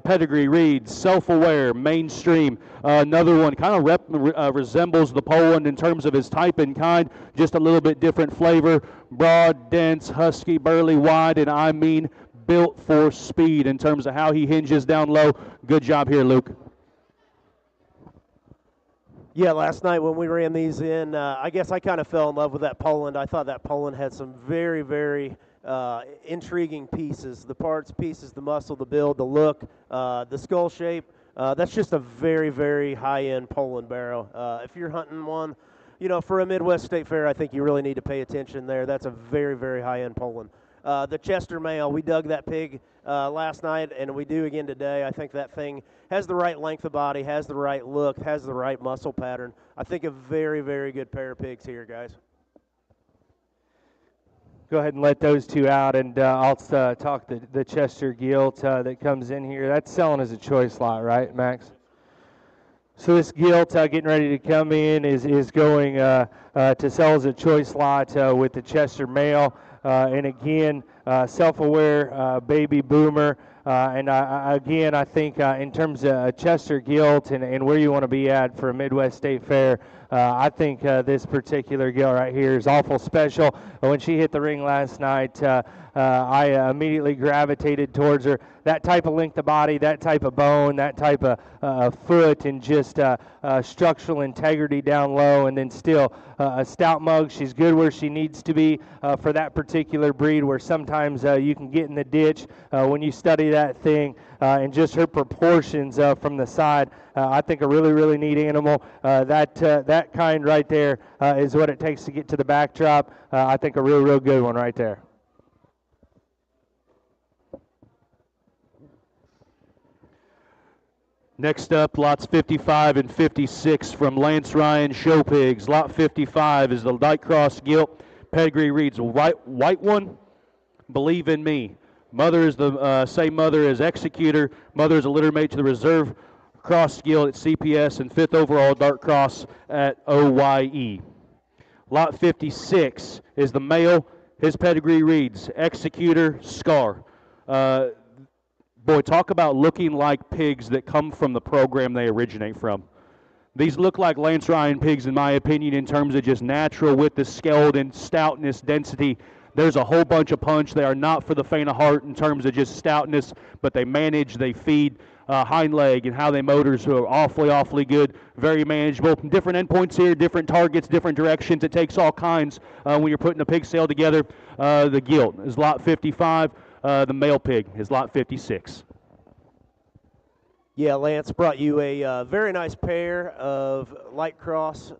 Pedigree reads self-aware, mainstream. Another one kind of resembles the Poland in terms of his type and kind, just a little bit different flavor. Broad, dense, husky, burly, wide, and I mean built for speed in terms of how he hinges down low. Good job here, Luke. Yeah, last night when we ran these in, I guess I kind of fell in love with that Poland. I thought that Poland had some very intriguing pieces. The parts, pieces, the muscle, the build, the look, the skull shape. That's just a very high-end Poland barrow. If you're hunting one, for a Midwest State Fair, I think you really need to pay attention there. That's a very high-end Poland. The Chester male, we dug that pig last night, and we do again today. I think that thing has the right length of body, has the right look, has the right muscle pattern. I think a very good pair of pigs here, guys. Go ahead and let those two out, and I'll talk the Chester gilt that comes in here. That's selling as a choice lot, right, Max? So this gilt getting ready to come in is going to sell as a choice lot with the Chester male. And again, self-aware baby boomer. And I think in terms of Chester gilt and where you want to be at for a Midwest State Fair, I think this particular gilt right here is awful special. When she hit the ring last night, I immediately gravitated towards her. That type of length of body, that type of bone, that type of foot, and just structural integrity down low, and then still a stout mug. She's good where she needs to be for that particular breed, where sometimes sometimes you can get in the ditch when you study that thing. And just her proportions from the side, I think a really, really neat animal. That kind right there is what it takes to get to the backdrop. I think a real, real good one right there. Next up, lots 55 and 56 from Lance Ryan Show Pigs. Lot 55 is the Dyke Cross Gilt. Pedigree reads, white one, believe in me. Mother is the same mother as Executor. Mother is a litter mate to the Reserve Cross Gilt at CPS and 5th overall Dark Cross at OYE. Lot 56 is the male. His pedigree reads, Executor Scar. Boy, talk about looking like pigs that come from the program they originate from. These look like Lance Ryan pigs, in my opinion, in terms of just natural with the skeleton, stoutness, density. There's a whole bunch of punch. They are not for the faint of heart in terms of just stoutness, but they manage, they feed hind leg and how they motors are awfully, awfully good, very manageable. Different endpoints here, different targets, different directions. It takes all kinds when you're putting a pig sale together. The gilt is lot 55. The male pig is lot 56. Yeah, Lance brought you a very nice pair of light cross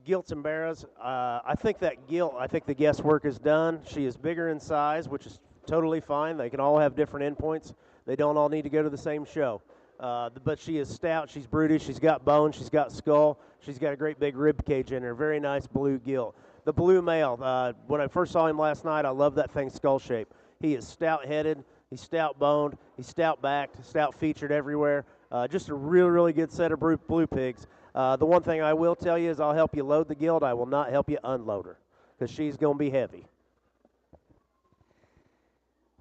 gilts and barrows. I think the guesswork is done. She is bigger in size, which is totally fine. They can all have different endpoints. They don't all need to go to the same show. But she is stout. She's brutish. She's got bone. She's got skull. She's got a great big rib cage in her. Very nice blue gilt. The blue male, when I first saw him last night, I love that thing's skull shape. He is stout-headed, he's stout-boned, he's stout-backed, stout-featured everywhere. Just a really, really good set of blue pigs. The one thing I will tell you is I'll help you load the gilt. I will not help you unload her because she's going to be heavy.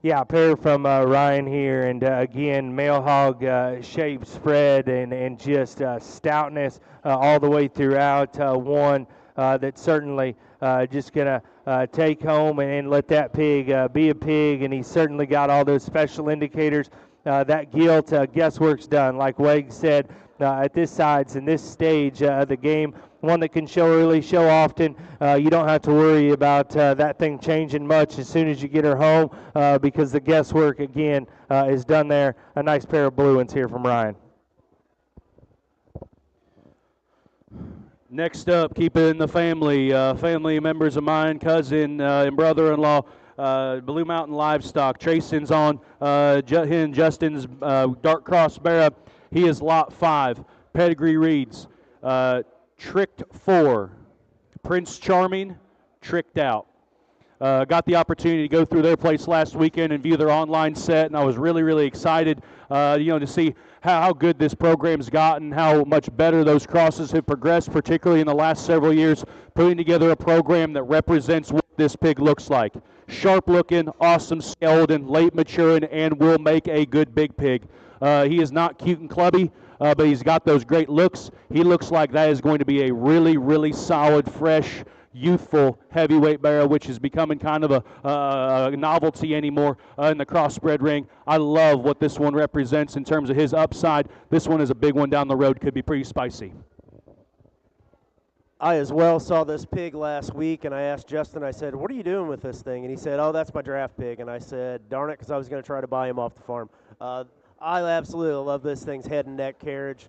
Yeah, pair from Ryan here, and again, male hog shape spread and just stoutness all the way throughout. One that's certainly just going to take home and let that pig be a pig, and he's certainly got all those special indicators. That gilt, guesswork's done. Like Wade said, at this size and this stage of the game, one that can show early, show often. You don't have to worry about that thing changing much as soon as you get her home because the guesswork, again, is done there. A nice pair of blue ones here from Ryan. Next up, keep it in the family. Family members of mine, cousin and brother-in-law, Blue Mountain Livestock. Chasen's on Justin's Dark Cross Barra. He is lot 5. Pedigree reads, Tricked 4. Prince Charming, Tricked Out. Got the opportunity to go through their place last weekend and view their online set, and I was really, really excited, to see how good this program's gotten, how much better those crosses have progressed, particularly in the last several years, putting together a program that represents what this pig looks like. Sharp-looking, awesome skeleton, late maturing, and will make a good big pig. He is not cute and clubby, but he's got those great looks. He looks like that is going to be a really, really solid, fresh, youthful heavyweight barrow, which is becoming kind of a novelty anymore in the crossbred ring. I love what this one represents in terms of his upside. This one is a big one down the road, could be pretty spicy. I as well saw this pig last week, and I asked Justin, I said, what are you doing with this thing? And he said, oh, that's my draft pig. And I said, darn it, because I was going to try to buy him off the farm. I absolutely love this thing's head and neck carriage.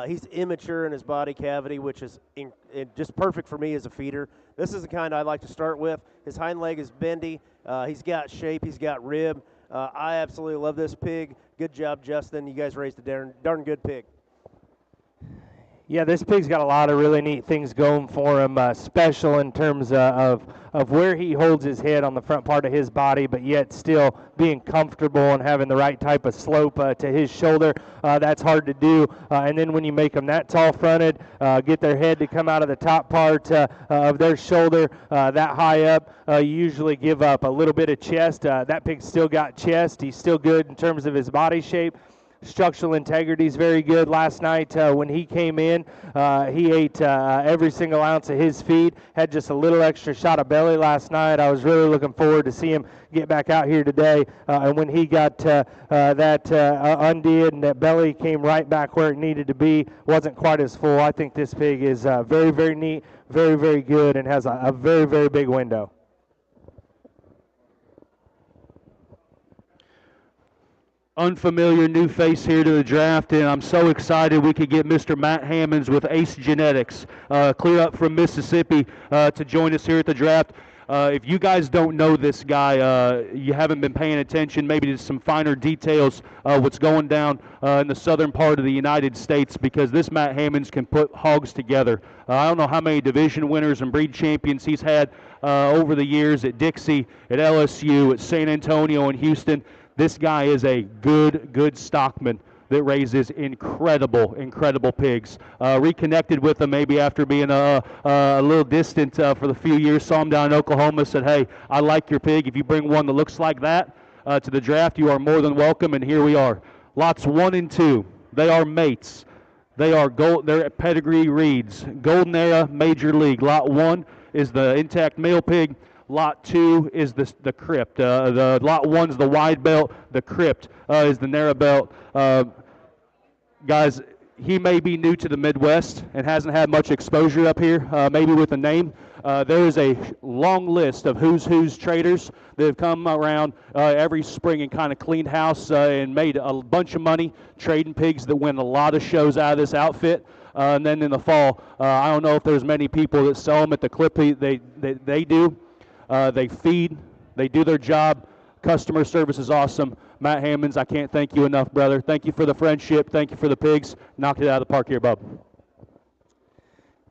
He's immature in his body cavity, which is just perfect for me as a feeder. This is the kind I like to start with. His hind leg is bendy. He's got shape. He's got rib. I absolutely love this pig. Good job, Justin. You guys raised a darn good pig. Yeah, this pig's got a lot of really neat things going for him, special in terms of where he holds his head on the front part of his body, but yet still being comfortable and having the right type of slope to his shoulder. That's hard to do. And then when you make them that tall-fronted, get their head to come out of the top part of their shoulder that high up, you usually give up a little bit of chest. That pig's still got chest. He's still good in terms of his body shape. Structural integrity is very good. Last night when he came in, he ate every single ounce of his feed, had just a little extra shot of belly last night. I was really looking forward to see him get back out here today. And when he got that undid and that belly came right back where it needed to be, wasn't quite as full. I think this pig is very, very neat, very, very good, and has a very, very big window. unfamiliar new face here to the draft, and I'm so excited we could get Mr. Matt Hammonds with Ace Genetics, clear up from Mississippi, to join us here at the draft. If you guys don't know this guy, you haven't been paying attention maybe to some finer details, what's going down in the southern part of the United States, because this Matt Hammonds can put hogs together. I don't know how many division winners and breed champions he's had over the years at Dixie, at LSU, at San Antonio, and Houston. This guy is a good stockman that raises incredible pigs. Reconnected with him maybe after being a little distant for the few years. Saw him down in Oklahoma, said, hey, I like your pig. If you bring one that looks like that to the draft, you are more than welcome, and here we are. Lots 1 and 2, they are mates. They're pedigree reeds. Golden Era Major League. Lot 1 is the intact male pig. Lot 2 is the crypt. The Lot 1 is the wide belt. The crypt is the narrow belt. Guys, he may be new to the Midwest and hasn't had much exposure up here, maybe with a name. There is a long list of who's traders that have come around every spring and kind of cleaned house and made a bunch of money trading pigs that win a lot of shows out of this outfit. And then in the fall, I don't know if there's many people that sell them at the clip they do. They feed, they do their job. Customer service is awesome. Matt Hammonds, I can't thank you enough, brother. Thank you for the friendship. Thank you for the pigs. Knocked it out of the park here, bub.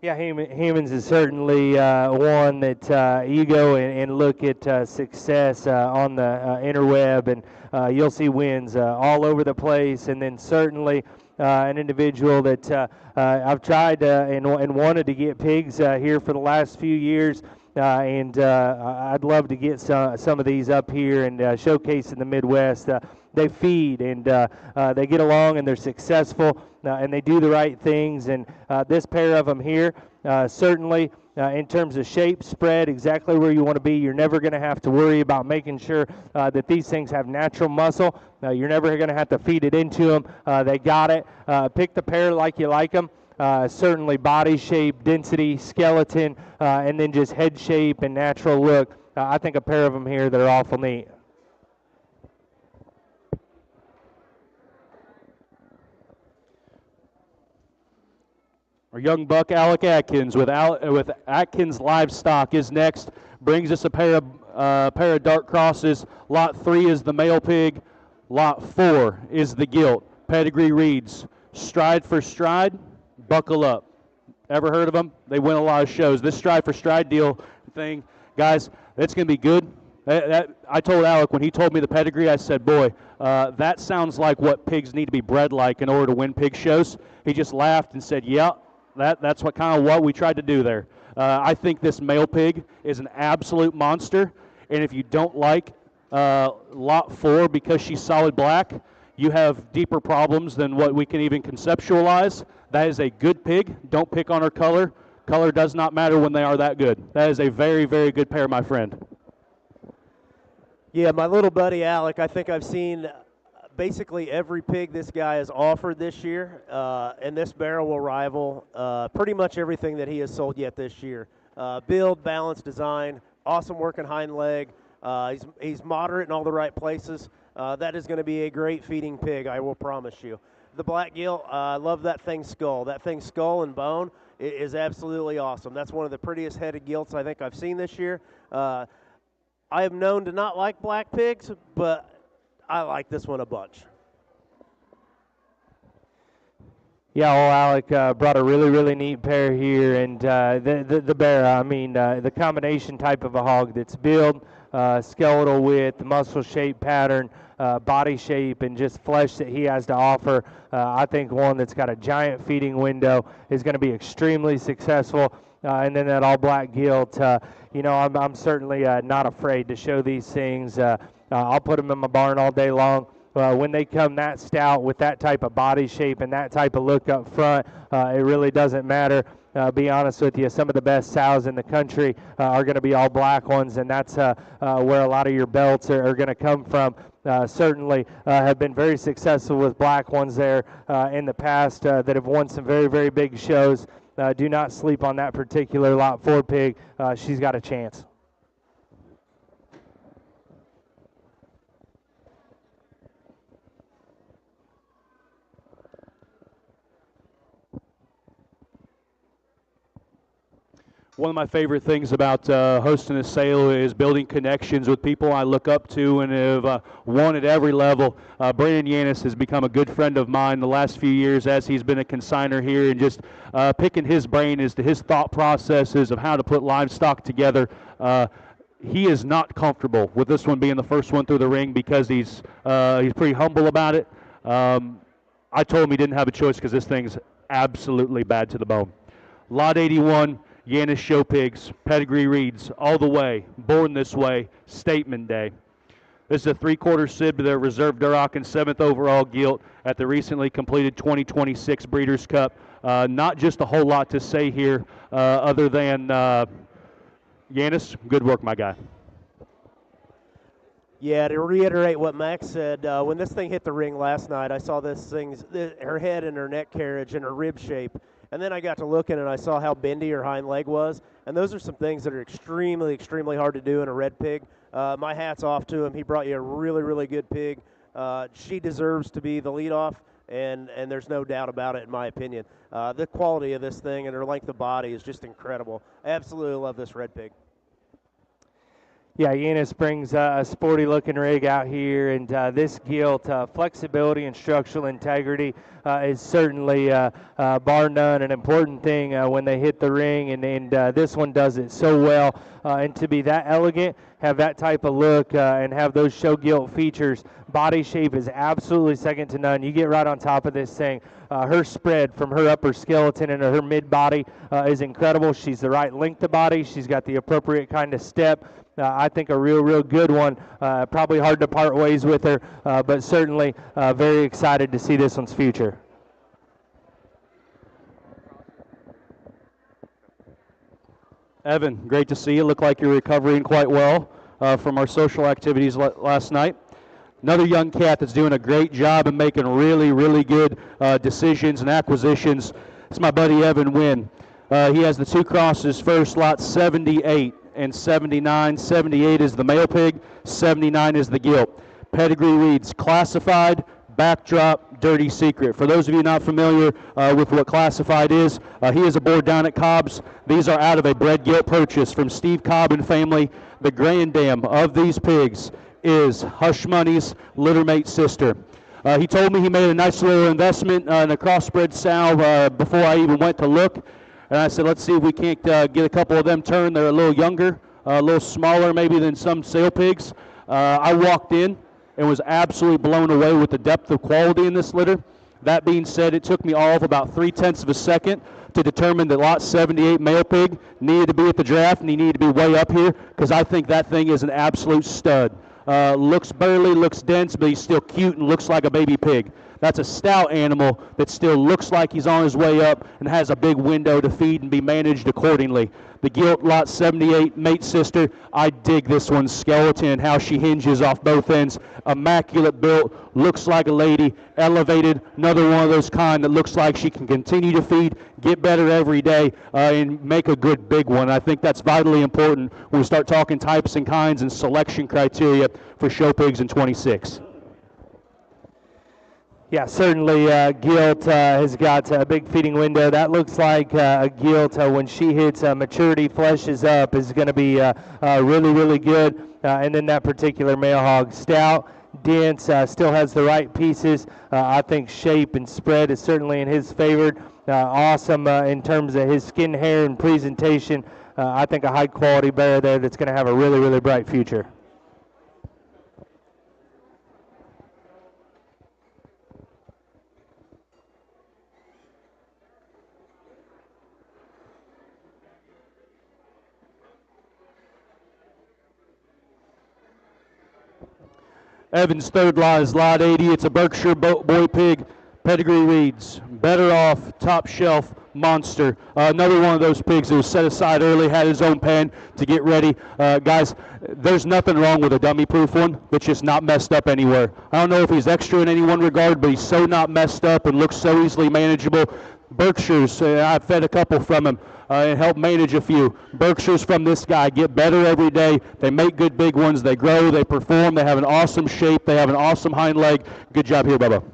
Yeah, Hammonds is certainly one that you go and look at success on the interweb, and you'll see wins all over the place. And then certainly an individual that I've tried and wanted to get pigs here for the last few years. And I'd love to get some of these up here and showcase in the Midwest. They feed and they get along and they're successful and they do the right things. And this pair of them here, certainly in terms of shape, spread, exactly where you want to be. You're never going to have to worry about making sure that these things have natural muscle. You're never going to have to feed it into them. They got it. Pick the pair like you like them. Certainly body shape, density, skeleton, and then just head shape and natural look. I think a pair of them here that are awful neat. Our young buck Alec Atkins with Atkins Livestock is next. Brings us a pair of dark crosses. Lot 3 is the male pig. Lot 4 is the gilt. Pedigree reads, stride for stride. Buckle up. Ever heard of them? They win a lot of shows. This stride for stride deal thing, guys, it's going to be good. I told Alec when he told me the pedigree, I said, boy, that sounds like what pigs need to be bred like in order to win pig shows. He just laughed and said, yeah, that's what we tried to do there. I think this male pig is an absolute monster, and if you don't like Lot 4 because she's solid black, you have deeper problems than what we can even conceptualize. That is a good pig. Don't pick on her color. Color does not matter when they are that good. That is a very, very good pair, my friend. Yeah, my little buddy Alec, I think I've seen basically every pig this guy has offered this year, and this barrel will rival pretty much everything that he has sold yet this year. Build, balance, design, awesome working hind leg. He's moderate in all the right places. That is going to be a great feeding pig, I will promise you. The black gilt, I love that thing's skull. That thing's skull and bone is absolutely awesome. That's one of the prettiest headed gilts I think I've seen this year. I am known to not like black pigs, but I like this one a bunch. Yeah, well, Alec brought a really neat pair here, and the bear, I mean, the combination type of a hog that's build, skeletal width, muscle shape pattern, body shape, and just flesh that he has to offer. I think one that's got a giant feeding window is going to be extremely successful. And then that all black gilt, I'm certainly not afraid to show these things. I'll put them in my barn all day long. When they come that stout with that type of body shape and that type of look up front, it really doesn't matter. Be honest with you, some of the best sows in the country are going to be all black ones, and that's where a lot of your belts are going to come from. Certainly have been very successful with black ones there in the past that have won some very big shows. Do not sleep on that particular Lot 4 pig. She's got a chance. One of my favorite things about hosting a sale is building connections with people I look up to and have won at every level. Brandon Yanis has become a good friend of mine the last few years as he's been a consigner here, and just picking his brain as to his thought processes of how to put livestock together. He is not comfortable with this one being the first one through the ring because he's pretty humble about it. I told him he didn't have a choice because this thing's absolutely bad to the bone. Lot 81. Yanis Show Pigs, pedigree reads all the way, born this way, statement day. This is a 3/4 sib to their reserve Duroc and 7th overall gilt at the recently completed 2026 Breeders' Cup. Not just a whole lot to say here other than Yanis, good work, my guy. Yeah, to reiterate what Max said, when this thing hit the ring last night, I saw her head and her neck carriage and her rib shape. And then I got to looking and I saw how bendy her hind leg was. And those are some things that are extremely, extremely hard to do in a red pig. My hat's off to him. He brought you a really, really good pig. She deserves to be the leadoff, and there's no doubt about it in my opinion. The quality of this thing and her length of body is just incredible. I absolutely love this red pig. Yeah, Yanis brings a sporty-looking rig out here, and this gilt, flexibility and structural integrity is certainly, bar none, an important thing when they hit the ring, and this one does it so well. And to be that elegant, have that type of look, and have those show gilt features, body shape is absolutely second to none. You get right on top of this thing. Her spread from her upper skeleton and her mid-body is incredible. She's the right length of body. She's got the appropriate kind of step. I think a real good one. Probably hard to part ways with her, but certainly very excited to see this one's future. Evan, great to see you. Look like you're recovering quite well from our social activities last night. Another young cat that's doing a great job and making really good decisions and acquisitions. It's my buddy Evan Wynn. He has the two crosses first, lot 78 and 79. 78 is the male pig, 79 is the gilt. Pedigree reads classified, backdrop, dirty secret. For those of you not familiar with what classified is, he is aboard down at Cobb's. These are out of a bred gilt purchase from Steve Cobb and family. The granddam of these pigs is Hush Money's littermate sister. He told me he made a nice little investment in a crossbred sow before I even went to look. And I said, let's see if we can't get a couple of them turned. They're a little younger, a little smaller maybe than some sale pigs. I walked in and was absolutely blown away with the depth of quality in this litter. That being said, it took me all of about 0.3 of a second to determine that lot 78 male pig needed to be at the draft and he needed to be way up here because I think that thing is an absolute stud. Looks burly, looks dense, but he's still cute and looks like a baby pig. That's a stout animal that still looks like he's on his way up and has a big window to feed and be managed accordingly. The gilt lot 78 mate sister, I dig this one's skeleton, how she hinges off both ends. Immaculate built, looks like a lady, elevated, another one of those kind that looks like she can continue to feed, get better every day, and make a good big one. I think that's vitally important when we start talking types and kinds and selection criteria for show pigs in 26. Yeah, certainly gilt has got a big feeding window. That looks like a gilt when she hits maturity, fleshes up, is going to be really good. And then that particular male hog, stout, dense, still has the right pieces. I think shape and spread is certainly in his favor. Awesome in terms of his skin, hair, and presentation. I think a high-quality bear there that's going to have a really bright future. Evan's third lot is lot 80. It's a Berkshire boy pig. Pedigree reads, better off, top shelf, monster. Another one of those pigs that was set aside early, had his own pen to get ready. Guys, there's nothing wrong with a dummy-proof one that's just not messed up anywhere. I don't know if he's extra in any one regard, but he's so not messed up and looks so easily manageable. Berkshires, I've fed a couple from him and helped manage a few. Berkshires from this guy get better every day. They make good big ones. They grow. They perform. They have an awesome shape. They have an awesome hind leg. Good job here, Bubba.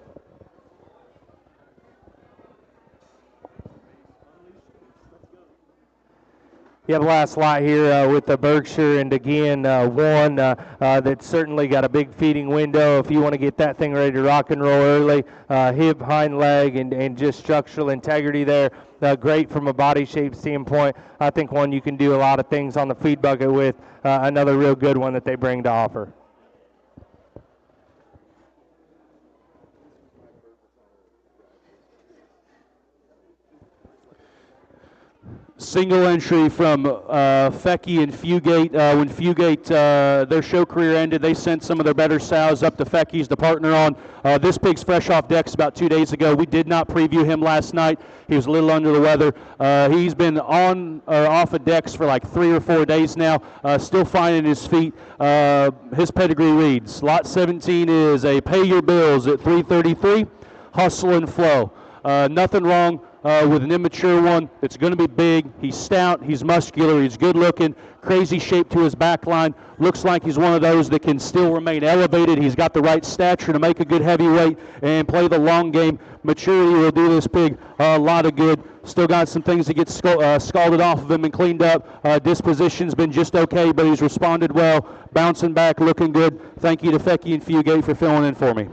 Yeah, last lot here with the Berkshire, and again, one that's certainly got a big feeding window if you want to get that thing ready to rock and roll early. Hip, hind leg, and just structural integrity there. Great from a body shape standpoint. I think one you can do a lot of things on the feed bucket with. Another real good one that they bring to offer. Single entry from Fecky and Fugate. When Fugate, their show career ended, they sent some of their better sows up to Fecky's to partner on. This pig's fresh off decks about 2 days ago. We did not preview him last night. He was a little under the weather. He's been on or off of decks for like 3 or 4 days now, still finding his feet. His pedigree reads, Lot 17 is a pay your bills at 333, hustle and flow. Nothing wrong with an immature one. It's going to be big. He's stout. He's muscular. He's good looking. Crazy shape to his back line. Looks like he's one of those that can still remain elevated. He's got the right stature to make a good heavyweight and play the long game. Maturity will do this pig a lot of good. Still got some things to get scalded off of him and cleaned up. Disposition's been just okay, but he's responded well. Bouncing back, looking good. Thank you to Fecky and Fugate for filling in for me.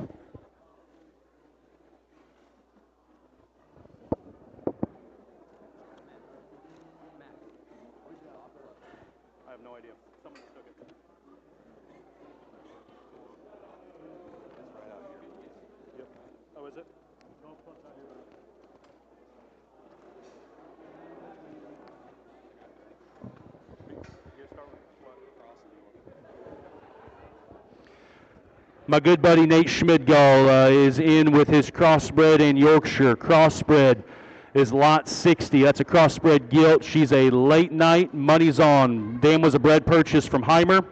My good buddy Nate Schmidgall is in with his crossbred in Yorkshire. Crossbred is lot 60. That's a crossbred gilt. She's a late night. Money's on. Dam was a bred purchase from Heimer.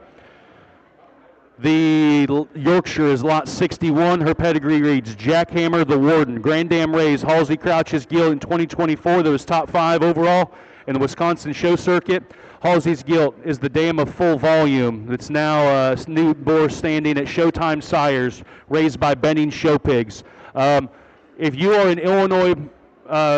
The Yorkshire is lot 61. Her pedigree reads Jackhammer the Warden. Grand Dam Rays, Halsey Crouch's gilt in 2024. That was top 5 overall in the Wisconsin show circuit. Halsey's gilt is the dam of full volume that's now new boar standing at Showtime Sires, raised by Benning Show Pigs. If you are an Illinois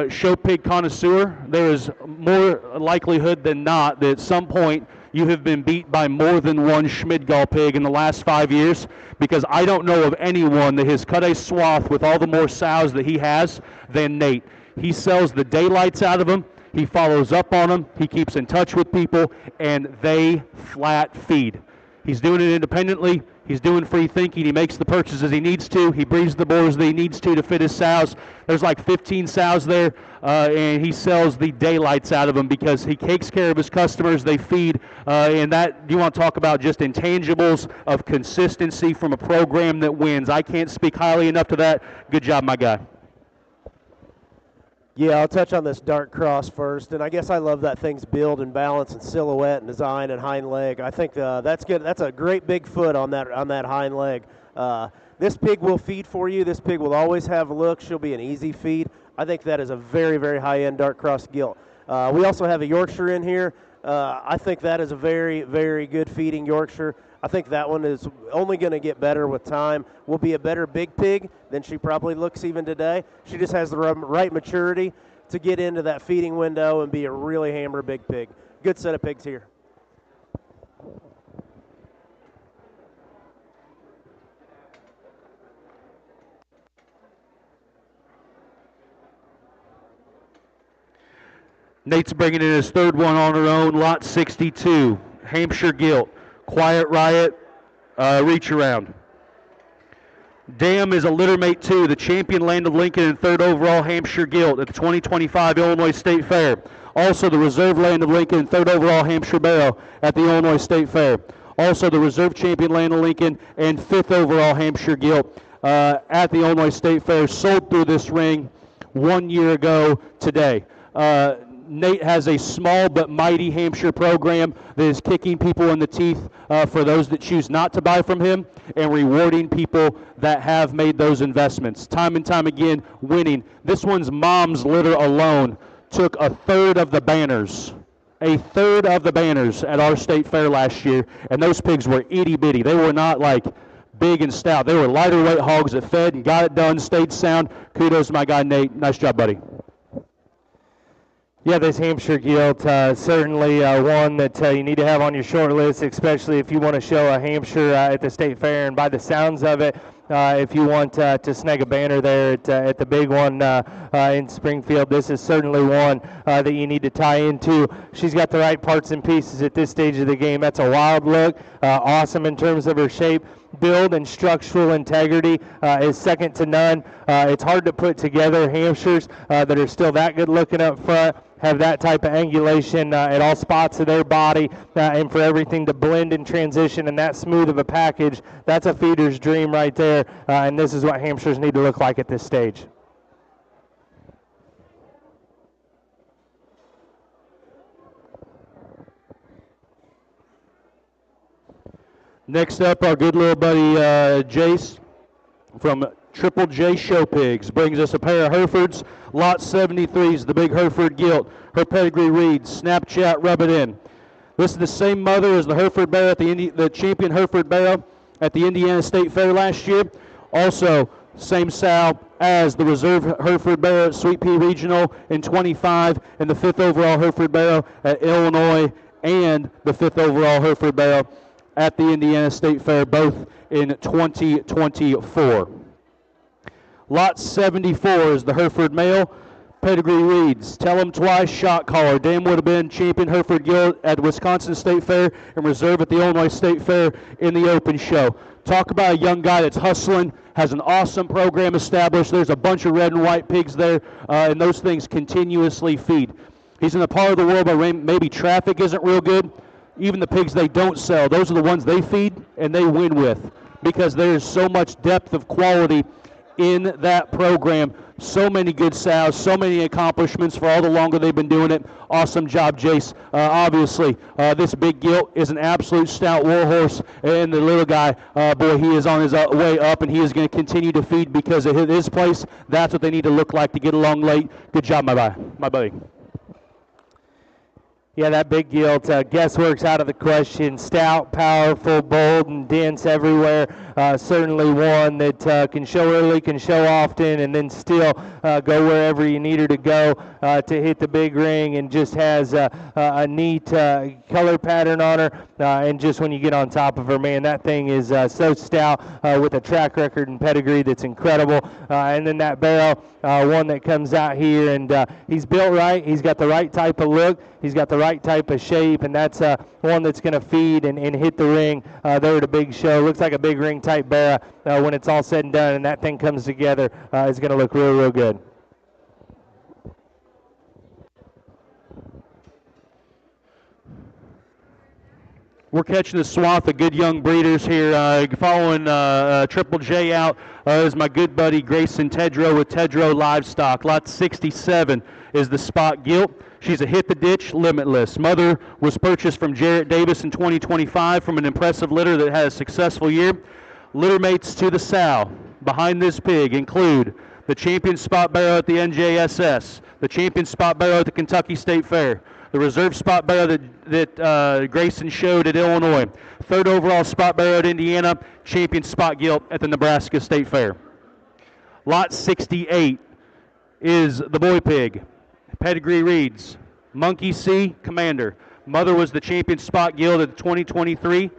show pig connoisseur, there is more likelihood than not that at some point you have been beat by more than one Schmidgall pig in the last 5 years, because I don't know of anyone that has cut a swath with all the more sows that he has than Nate. He sells the daylights out of them. He follows up on them. He keeps in touch with people, and they flat feed. He's doing it independently. He's doing free thinking. He makes the purchases he needs to. He breeds the boars that he needs to fit his sows. There's like 15 sows there, and he sells the daylights out of them because he takes care of his customers. They feed, and that, you want to talk about just intangibles of consistency from a program that wins. I can't speak highly enough to that. Good job, my guy. Yeah, I'll touch on this dark cross first, and I guess I love that thing's build and balance and silhouette and design and hind leg. I think that's good. That's a great big foot on that hind leg. This pig will feed for you. This pig will always have a look. She'll be an easy feed. I think that is a very, very high-end dark cross gilt. We also have a Yorkshire in here. I think that is a very, very good feeding Yorkshire. I think that one is only going to get better with time. Will be a better big pig than she probably looks even today. She just has the right maturity to get into that feeding window and be a really hammer big pig. Good set of pigs here. Nate's bringing in his third one on her own, lot 62, Hampshire gilt. Quiet Riot, reach around. Dam is a littermate too, the champion Land of Lincoln and third overall Hampshire gilt at the 2025 Illinois State Fair. Also the reserve Land of Lincoln and third overall Hampshire Barrow at the Illinois State Fair. Also the reserve champion Land of Lincoln and fifth overall Hampshire gilt at the Illinois State Fair. Sold through this ring 1 year ago today. Nate has a small but mighty Hampshire program that is kicking people in the teeth for those that choose not to buy from him and rewarding people that have made those investments. Time and time again, winning. This one's mom's litter alone took a third of the banners. A third of the banners at our state fair last year, and those pigs were itty-bitty. They were not like big and stout. They were lighter weight hogs that fed and got it done, stayed sound. Kudos to my guy Nate. Nice job, buddy. Yeah, this Hampshire gilt, certainly one that you need to have on your short list, especially if you want to show a Hampshire at the state fair. And by the sounds of it, if you want to snag a banner there at the big one in Springfield, this is certainly one that you need to tie into. She's got the right parts and pieces at this stage of the game. That's a wild look, awesome in terms of her shape. Build and structural integrity is second to none. It's hard to put together Hampshires that are still that good looking up front, have that type of angulation at all spots of their body, and for everything to blend and transition and that smooth of a package. That's a feeder's dream right there, and this is what Hampshires need to look like at this stage. Next up, our good little buddy Jace from Triple J Show Pigs brings us a pair of Herefords, lot 73s, the big Hereford gilt. Her pedigree reads, Snapchat, rub it in. This is the same mother as the Hereford Barrow at the champion Hereford Barrow at the Indiana State Fair last year. Also, same sow as the reserve Hereford Barrow at Sweet Pea Regional in 25, and the 5th overall Hereford Barrow at Illinois, and the 5th overall Hereford Barrow at the Indiana State Fair, both in 2024. Lot 74 is the Hereford male. Pedigree reads, Tell 'em twice, shot caller. Dam would have been champion Hereford gilt at Wisconsin State Fair and reserve at the Illinois State Fair in the open show. Talk about a young guy that's hustling, has an awesome program established. There's a bunch of red and white pigs there, and those things continuously feed. He's in a part of the world where maybe traffic isn't real good. Even the pigs they don't sell, those are the ones they feed and they win with, because there's so much depth of quality in that program. So many good sows, so many accomplishments for all the longer they've been doing it. Awesome job, Jace. Obviously, this big gilt is an absolute stout warhorse, and the little guy, boy, he is on his way up, and he is going to continue to feed because of his place. That's what they need to look like to get along late. Good job, my buddy. Yeah, that big gilt, guesswork's out of the question. Stout, powerful, bold, and dense everywhere. Certainly one that can show early, can show often, and then still go wherever you need her to go to hit the big ring, and just has a neat color pattern on her. And just when you get on top of her, man, that thing is so stout with a track record and pedigree that's incredible. And then that barrel, one that comes out here, and he's built right. He's got the right type of look. He's got the right type of shape, and that's one that's going to feed and hit the ring there at a big show. Looks like a big ring type barra when it's all said and done, and that thing comes together. It's going to look real, real good. We're catching a swath of good young breeders here. Following Triple J out is my good buddy Grayson Tedrow with Tedrow Livestock. Lot 67 is the spot gilt. She's a hit the ditch, limitless. Mother was purchased from Jarrett Davis in 2025 from an impressive litter that had a successful year. Litter mates to the sow behind this pig include the champion spot barrow at the NJSS, the champion spot barrow at the Kentucky State Fair, the reserve spot barrow that Grayson showed at Illinois, 3rd overall spot barrow at Indiana, champion spot gilt at the Nebraska State Fair. Lot 68 is the boy pig. Pedigree reads, Monkey C, Commander. Mother was the champion spot gilt at the 2023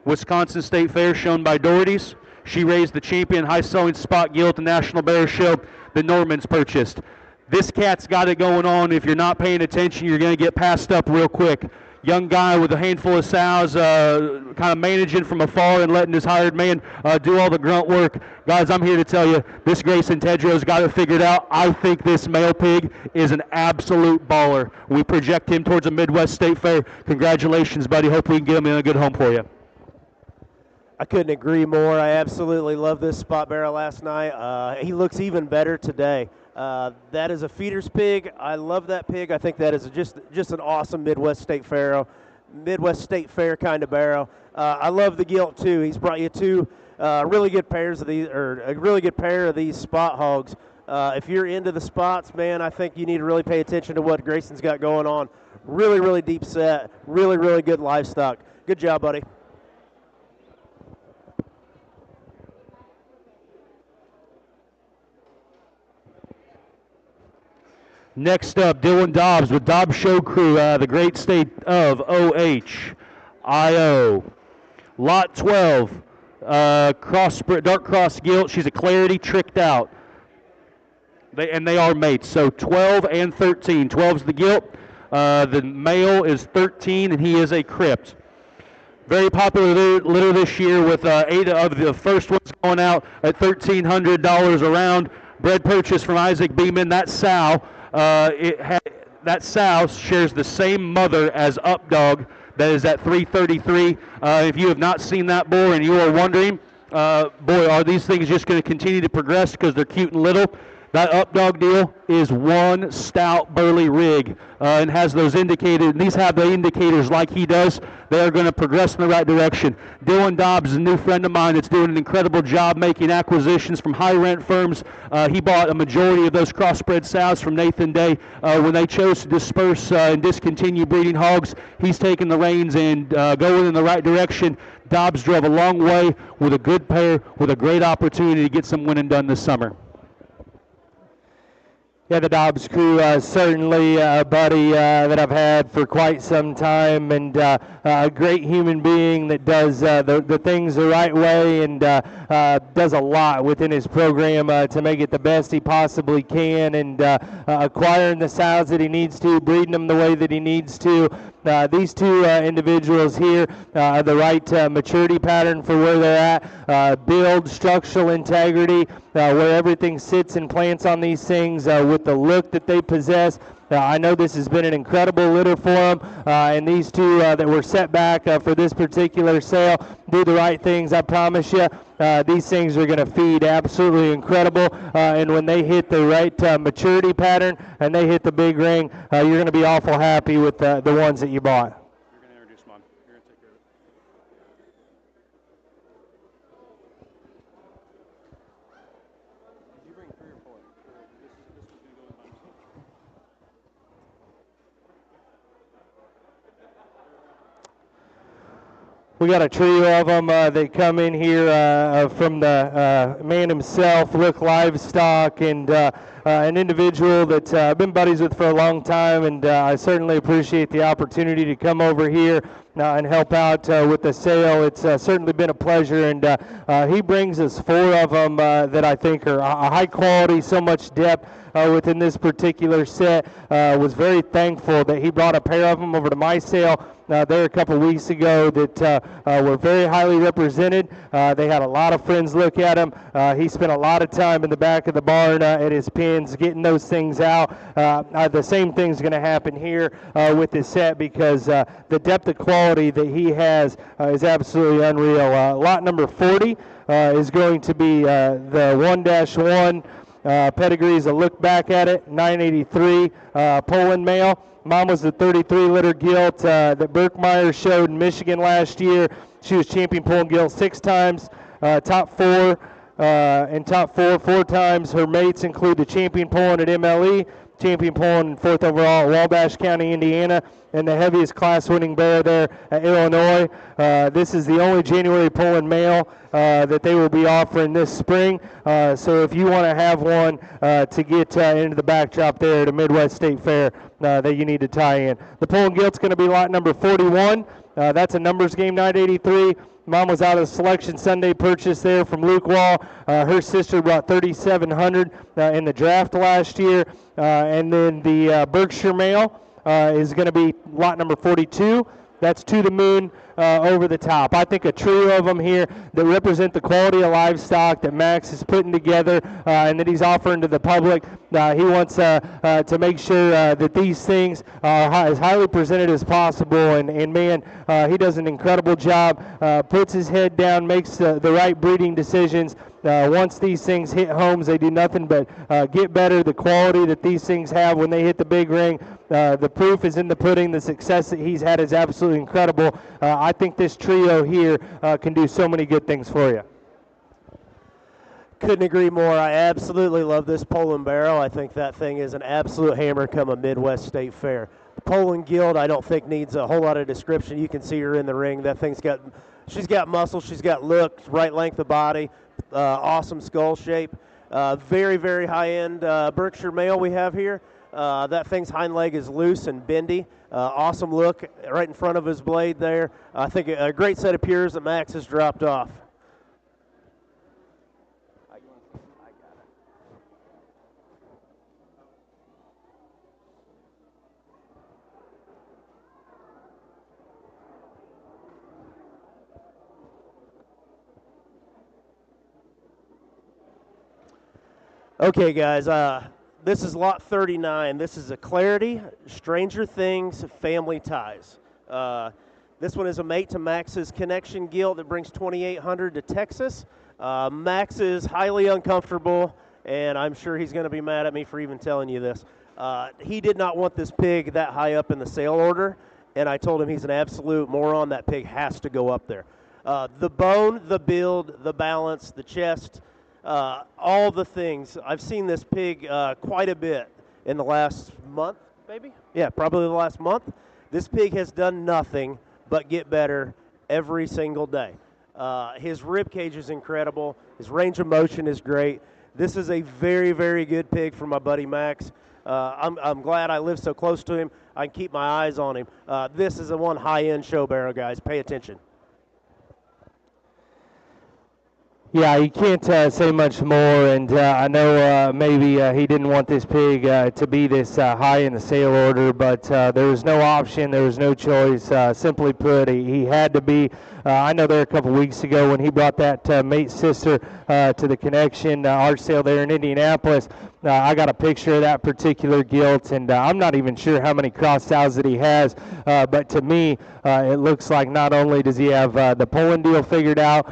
Wisconsin State Fair shown by Doherty's. She raised the champion high-selling spot gilt at the National Bear Show that Norman's purchased. This cat's got it going on. If you're not paying attention, you're going to get passed up real quick. Young guy with a handful of sows, kind of managing from afar and letting his hired man do all the grunt work. Guys, I'm here to tell you, this Grayson Tedrow's got it figured out. I think this male pig is an absolute baller. We project him towards a Midwest State Fair. Congratulations, buddy. Hope we can get him in a good home for you. I couldn't agree more. I absolutely love this spot barrel last night. He looks even better today. That is a feeder's pig. I love that pig. I think that is just an awesome Midwest State Fair kind of barrel. I love the gilt too. He's brought you two really good pairs of these, or a really good pair of these spot hogs. If you're into the spots, man, I think you need to really pay attention to what Grayson's got going on. Really, really deep set. Really, really good livestock. Good job, buddy. Next up, Dylan Dobbs with Dobbs Show Crew, the great state of Ohio. Lot 12, dark cross gilt. She's a Clarity tricked out. They are mates, so 12 and 13. 12's the gilt. The male is 13, and he is a crypt. Very popular litter this year with 8 of the first ones going out at $1,300 a round. Bred purchase from Isaac Beeman. That sow, that sow shares the same mother as Updog. That is at $333. If you have not seen that bull and you are wondering, boy, are these things just going to continue to progress because they're cute and little? That Updog deal is one stout burly rig and has those indicators. And these have the indicators like he does. They are going to progress in the right direction. Dylan Dobbs is a new friend of mine that's doing an incredible job making acquisitions from high rent firms. He bought a majority of those crossbred sows from Nathan Day when they chose to disperse and discontinue breeding hogs. He's taken the reins and going in the right direction. Dobbs drove a long way with a good pair with a great opportunity to get some winning done this summer. Yeah, the Dobbs crew, certainly a buddy that I've had for quite some time, and a great human being that does the things the right way and does a lot within his program to make it the best he possibly can, and acquiring the sows that he needs to, breeding them the way that he needs to. These two individuals here are the right maturity pattern for where they're at, build, structural integrity, where everything sits and plants on these things with the look that they possess. I know this has been an incredible litter for them, and these two that were set back for this particular sale do the right things. I promise you, these things are going to feed absolutely incredible, and when they hit the right maturity pattern and they hit the big ring, you're going to be awful happy with the ones that you bought. You're going to introduce mine. You're going to take care of it. Did you bring 3 or 4? This was going to go in by mistake. We got a trio of them that come in here from the man himself, Look Livestock, and an individual that I've been buddies with for a long time, and I certainly appreciate the opportunity to come over here and help out with the sale. It's certainly been a pleasure, and he brings us 4 of them that I think are high quality, so much depth within this particular set. Was very thankful that he brought a pair of them over to my sale there a couple weeks ago that were very highly represented. They had a lot of friends look at them. He spent a lot of time in the back of the barn at his pens getting those things out. The same thing's going to happen here with this set because the depth of quality that he has is absolutely unreal. Lot number 40 is going to be the 1-1 pedigrees. A look back at it, 983 Poland male. Mom was the 33 litter gilt that Berkmeyer showed in Michigan last year. She was champion Poland gilt 6 times, top 4 and top 4 times. Her mates include the champion Poland at MLE, champion Poland 4th overall at Wabash County, Indiana, and the heaviest class winning bear there at Illinois. This is the only January Poland male that they will be offering this spring. So if you want to have one to get into the backdrop there at a Midwest State Fair that you need to tie in. The Poland gilt's going to be lot number 41. That's a numbers game, 983. Mom was out of the selection Sunday purchase there from Luke Wall. Her sister brought 3,700 in the draft last year. And then the Berkshire male is going to be lot number 42. That's to the moon over the top. I think a trio of them here that represent the quality of livestock that Max is putting together and that he's offering to the public. He wants to make sure that these things are as highly presented as possible. And man, he does an incredible job, puts his head down, makes the right breeding decisions. Once these things hit homes, they do nothing but get better. The quality that these things have when they hit the big ring, the proof is in the pudding. The success that he's had is absolutely incredible. I think this trio here can do so many good things for you. Couldn't agree more. I absolutely love this Poland barrel. I think that thing is an absolute hammer come a Midwest State Fair. The Poland gilt, I don't think needs a whole lot of description. You can see her in the ring. That thing's got, she's got muscle, she's got look, right length of body, awesome skull shape. Very, very high-end Berkshire male we have here. That thing's hind leg is loose and bendy. Awesome look right in front of his blade there. I think a great set of pures that Max has dropped off. Okay, guys, this is lot 39. This is a Clarity, Stranger Things, Family Ties. This one is a mate to Max's connection gilt that brings 2,800 to Texas. Max is highly uncomfortable, and I'm sure he's going to be mad at me for even telling you this. He did not want this pig that high up in the sale order, and I told him he's an absolute moron. That pig has to go up there. The bone, the build, the balance, the chest, all the things. I've seen this pig quite a bit in the last month, maybe? Yeah, probably the last month. This pig has done nothing but get better every single day. His rib cage is incredible. His range of motion is great. This is a very, very good pig for my buddy Max. I'm glad I live so close to him. I can keep my eyes on him. This is a one high-end show barrel, guys. Pay attention. Yeah, you can't say much more, and I know maybe he didn't want this pig to be this high in the sale order, but there was no option, there was no choice. Simply put, he had to be. I know there a couple weeks ago when he brought that mate sister to the connection art sale there in Indianapolis. I got a picture of that particular gilt, and I'm not even sure how many cross sows that he has, but to me, it looks like not only does he have the Poland deal figured out,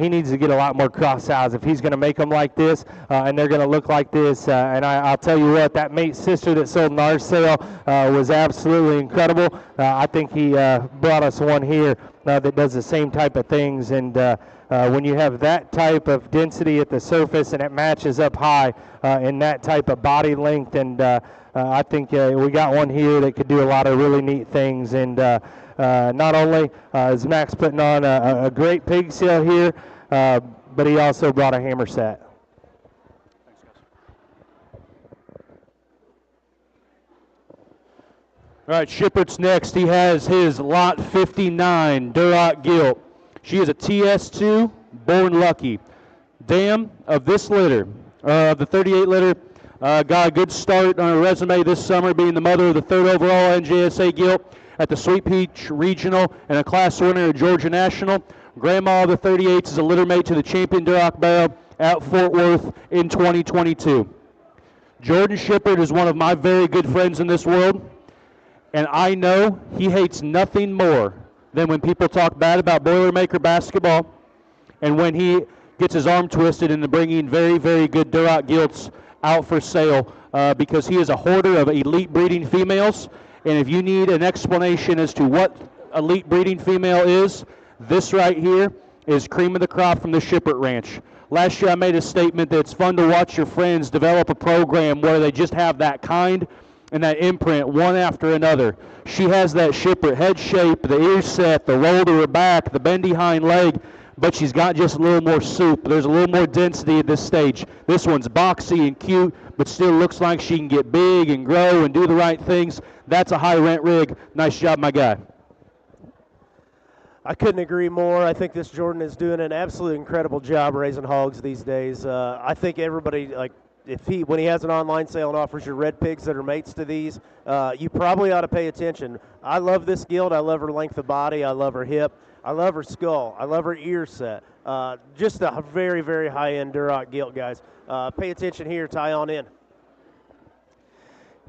he needs to get a lot more cross sows if he's going to make them like this, and they're going to look like this. And I'll tell you what, that mate sister that sold in our sale was absolutely incredible. I think he brought us one here that does the same type of things, and when you have that type of density at the surface and it matches up high in that type of body length, and I think we got one here that could do a lot of really neat things. And not only is Max putting on a great pig sale here, but he also brought a hammer set. All right, Shippert's next. He has his lot 59 Duroc gilt. She is a TS2, born lucky. Dam of this litter, the 38 litter, got a good start on her resume this summer, being the mother of the 3rd overall NJSA gilt at the Sweet Peach Regional and a class winner at Georgia National. Grandma of the 38s is a litter mate to the champion Duroc barrel at Fort Worth in 2022. Jordan Shippert is one of my very good friends in this world, and I know he hates nothing more than when people talk bad about Boilermaker basketball and when he gets his arm twisted into bringing very, very good Duroc gilts out for sale because he is a hoarder of elite breeding females. And if you need an explanation as to what elite breeding female is, this right here is cream of the crop from the Shippert Ranch. Last year I made a statement that it's fun to watch your friends develop a program where they just have that kind and that imprint one after another. She has that Shippert head shape, the ear set, the roll to her back, the bendy hind leg, but she's got just a little more soup. There's a little more density at this stage. This one's boxy and cute, but still looks like she can get big and grow and do the right things. That's a high rent rig. Nice job, my guy. I couldn't agree more. I think this Jordan is doing an absolutely incredible job raising hogs these days. I think everybody, like, when he has an online sale and offers you red pigs that are mates to these, you probably ought to pay attention. I love this gilt. I love her length of body. I love her hip. I love her skull. I love her ear set. Just a very, very high-end Duroc gilt, guys. Pay attention here. Tie on in.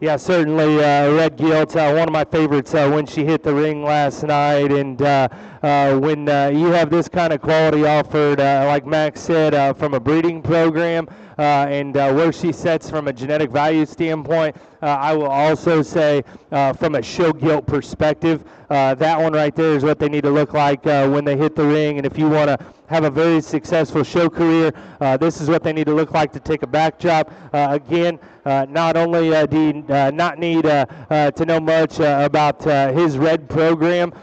Yeah, certainly red gilt, one of my favorites when she hit the ring last night. And when you have this kind of quality offered, like Max said, from a breeding program and where she sets from a genetic value standpoint, I will also say from a show gilt perspective, that one right there is what they need to look like when they hit the ring. And if you want to have a very successful show career, this is what they need to look like to take a backdrop. Again, not only do you not need to know much about his red program,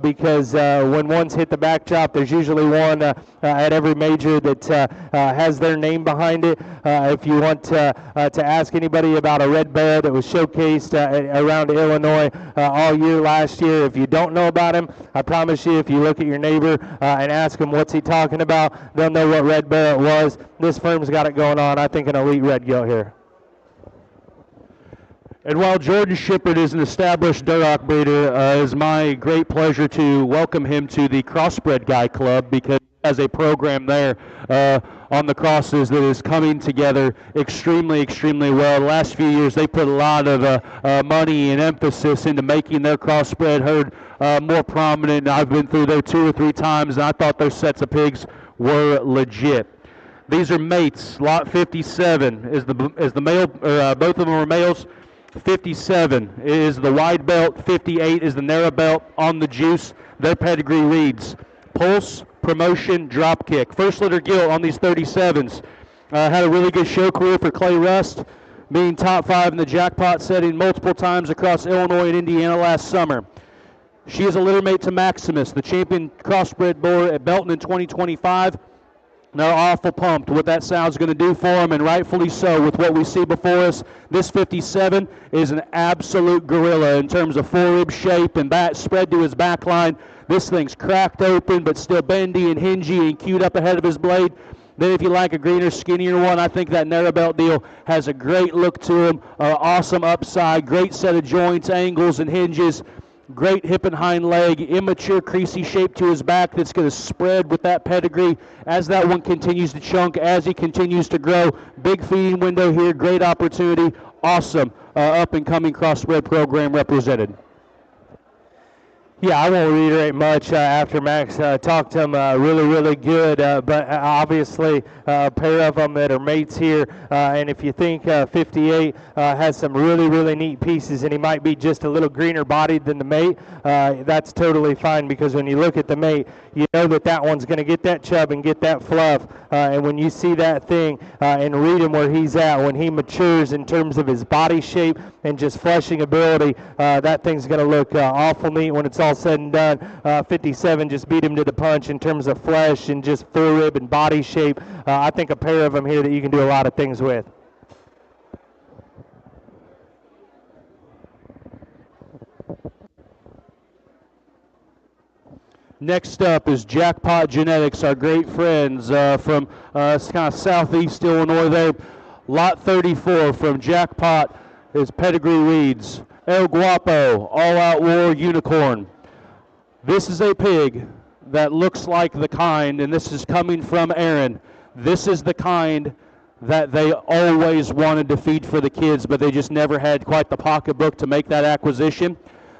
because when one's hit the backdrop, there's usually one at every major that has their name behind it. If you want to ask anybody about a red bear that was showcased around Illinois all year last year, if you don't know about him, I promise you, if you look at your neighbor and ask him what's he talking about, they'll know what red bear it was. This firm's got it going on. I think an elite red gilt here. And while Jordan Shippard is an established Duroc breeder, it's my great pleasure to welcome him to the Crossbred Guy Club, because he has a program there on the crosses that is coming together extremely, extremely well. The last few years, they put a lot of money and emphasis into making their crossbred herd more prominent. I've been through there 2 or 3 times, and I thought those sets of pigs were legit. These are mates. Lot 57 is the male, or both of them are males. 57 is the wide belt, 58 is the narrow belt on the juice. Their pedigree reads Pulse, Promotion, Dropkick. First litter gilt on these 37s. Had a really good show career for Clay Rust, being top 5 in the jackpot setting multiple times across Illinois and Indiana last summer. She is a littermate to Maximus, the champion crossbred boar at Belton in 2025. They're awful pumped what that sound's going to do for them, and rightfully so with what we see before us. This 57 is an absolute gorilla in terms of forerib shape and back spread to his back line. This thing's cracked open but still bendy and hingy and queued up ahead of his blade. Then if you like a greener, skinnier one, I think that narrow belt deal has a great look to him, awesome upside, great set of joints, angles, and hinges. Great hip and hind leg, immature creasy shape to his back that's going to spread with that pedigree as that one continues to chunk, as he continues to grow. Big feeding window here, great opportunity, awesome up-and-coming crossbred program represented. Yeah, I won't reiterate much after Max talked to him really, really good, but obviously a pair of them that are mates here, and if you think 58 has some really, really neat pieces and he might be just a little greener bodied than the mate, that's totally fine, because when you look at the mate, you know that that one's going to get that chub and get that fluff, and when you see that thing and read him where he's at, when he matures in terms of his body shape and just fleshing ability, that thing's going to look awful neat when it's all said and done. 57 just beat him to the punch in terms of flesh and just forerib and body shape. I think a pair of them here that you can do a lot of things with. Next up is Jackpot Genetics, our great friends from kind of southeast Illinois there. Lot 34 from Jackpot, his pedigree reads El Guapo, All-Out War Unicorn. This is a pig that looks like the kind, and this is coming from Aaron, this is the kind that they always wanted to feed for the kids, but they just never had quite the pocketbook to make that acquisition.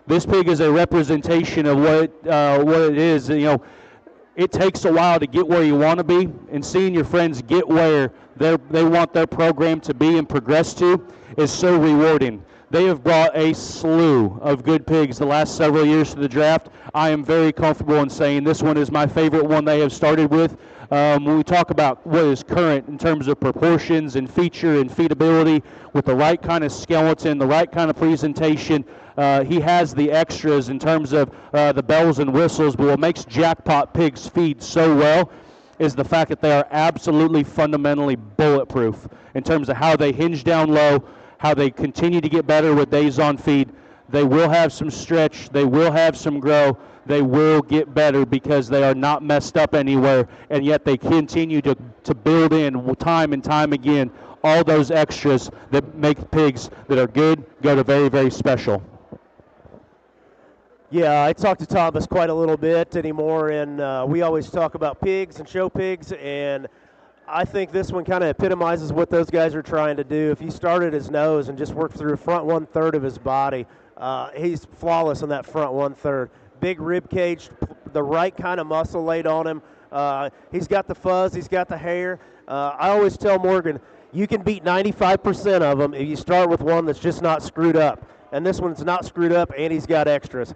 This pig is a representation of what it is. You know, it takes a while to get where you want to be, and seeing your friends get where they want their program to be and progress to is so rewarding. They have brought a slew of good pigs the last several years to the draft. I am very comfortable in saying this one is my favorite one they have started with. When we talk about what is current in terms of proportions and feature and feedability, with the right kind of skeleton, the right kind of presentation, he has the extras in terms of the bells and whistles, but what makes Jackpot pigs feed so well is the fact that they are absolutely fundamentally bulletproof in terms of how they hinge down low, how they continue to get better with days on feed. They will have some stretch, they will have some grow, they will get better because they are not messed up anywhere, and yet they continue to build in time and time again all those extras that make pigs that are good go to very, very special. Yeah, I talked to Thomas quite a little bit anymore, and we always talk about pigs and show pigs, and I think this one kind of epitomizes what those guys are trying to do. If you start at his nose and just work through the front 1/3 of his body, he's flawless in that front 1/3. Big rib cage, the right kind of muscle laid on him. He's got the fuzz, he's got the hair. I always tell Morgan, you can beat 95% of them if you start with one that's just not screwed up. And this one's not screwed up, and he's got extras.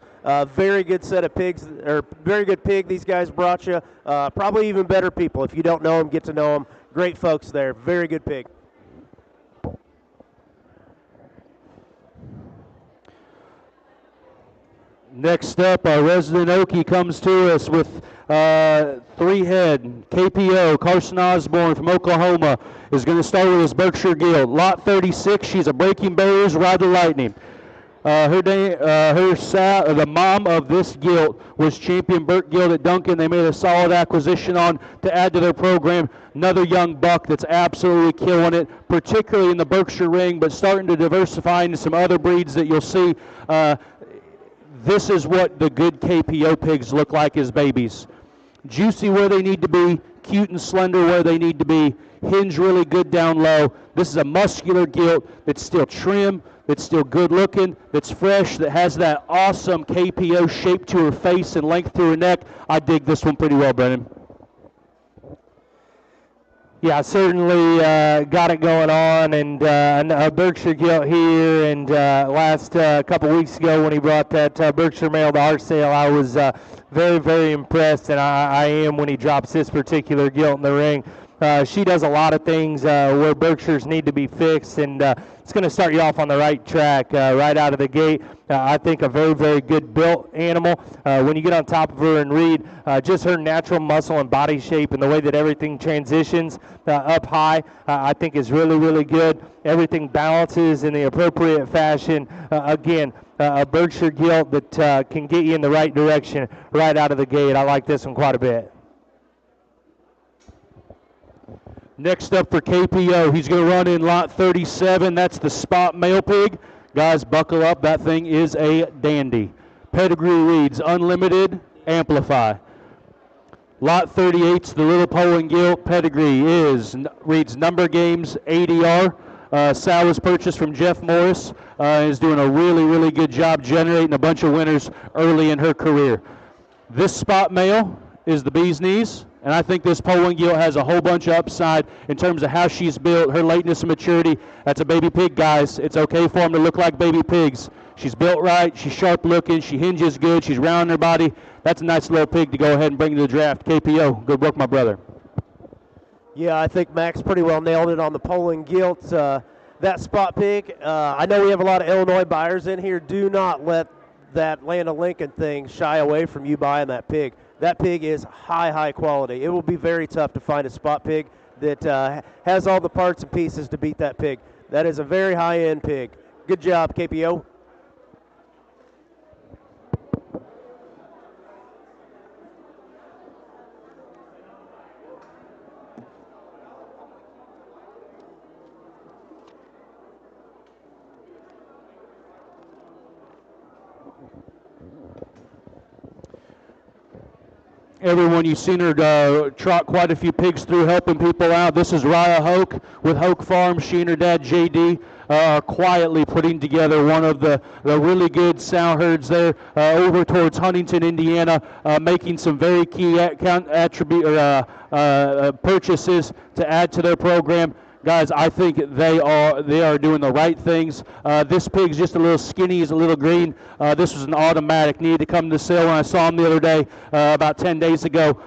Very good set of pigs, or very good pig these guys brought you. Probably even better people. If you don't know them, get to know them. Great folks there. Very good pig. Next up, our resident Okie comes to us with 3 head, KPO, Carson Osborne from Oklahoma, is going to start with his Berkshire Gilt. Lot 36, she's a Breaking Barriers, Ride the Lightning. The mom of this gilt was champion Burt Gilt at Duncan. They made a solid acquisition on to add to their program. Another young buck that's absolutely killing it, particularly in the Berkshire ring, but starting to diversify into some other breeds that you'll see. This is what the good KPO pigs look like as babies. Juicy where they need to be, cute and slender where they need to be, hinge really good down low. This is a muscular gilt that's still trim, that's still good looking, that's fresh, that has that awesome KPO shape to her face and length to her neck. I dig this one pretty well, Brennan. Yeah, certainly got it going on, and a Berkshire Gilt here, and last couple weeks ago when he brought that Berkshire male to our sale, I was very, very impressed, and I am when he drops this particular gilt in the ring. She does a lot of things where Berkshires need to be fixed, and it's going to start you off on the right track right out of the gate. I think a very, very good built animal. When you get on top of her and read just her natural muscle and body shape and the way that everything transitions up high, I think is really, really good. Everything balances in the appropriate fashion. Again, a Berkshire Gilt that can get you in the right direction right out of the gate. I like this one quite a bit. Next up for KPO, he's going to run in lot 37. That's the spot male pig. Guys, buckle up. That thing is a dandy. Pedigree reads Unlimited, Amplify. Lot 38's the Little Poland Gilt. Pedigree reads Number Games ADR. Sow was purchased from Jeff Morris. Is doing a really, really good job generating a bunch of winners early in her career. This spot male is the bee's knees. And I think this Poland Gilt has a whole bunch of upside in terms of how she's built, her lateness and maturity. That's a baby pig, guys. It's okay for them to look like baby pigs. She's built right. She's sharp looking. She hinges good. She's round in her body. That's a nice little pig to go ahead and bring to the draft. KPO, good work, my brother. Yeah, I think Max pretty well nailed it on the Poland Gilt. That spot pig, I know we have a lot of Illinois buyers in here. Do not let that Land of Lincoln thing shy away from you buying that pig. That pig is high quality. It will be very tough to find a spot pig that has all the parts and pieces to beat that pig. That is a very high-end pig. Good job, KPO. Everyone, you've seen her trot quite a few pigs through, helping people out. This is Raya Hoke with Hoke Farms. She and her dad, JD, are quietly putting together one of the really good sow herds there over towards Huntington, Indiana, making some very key purchases to add to their program. Guys, I think they are doing the right things. This pig's just a little skinny, he's a little green. This was an automatic, needed to come to sale when I saw him the other day, about 10 days ago.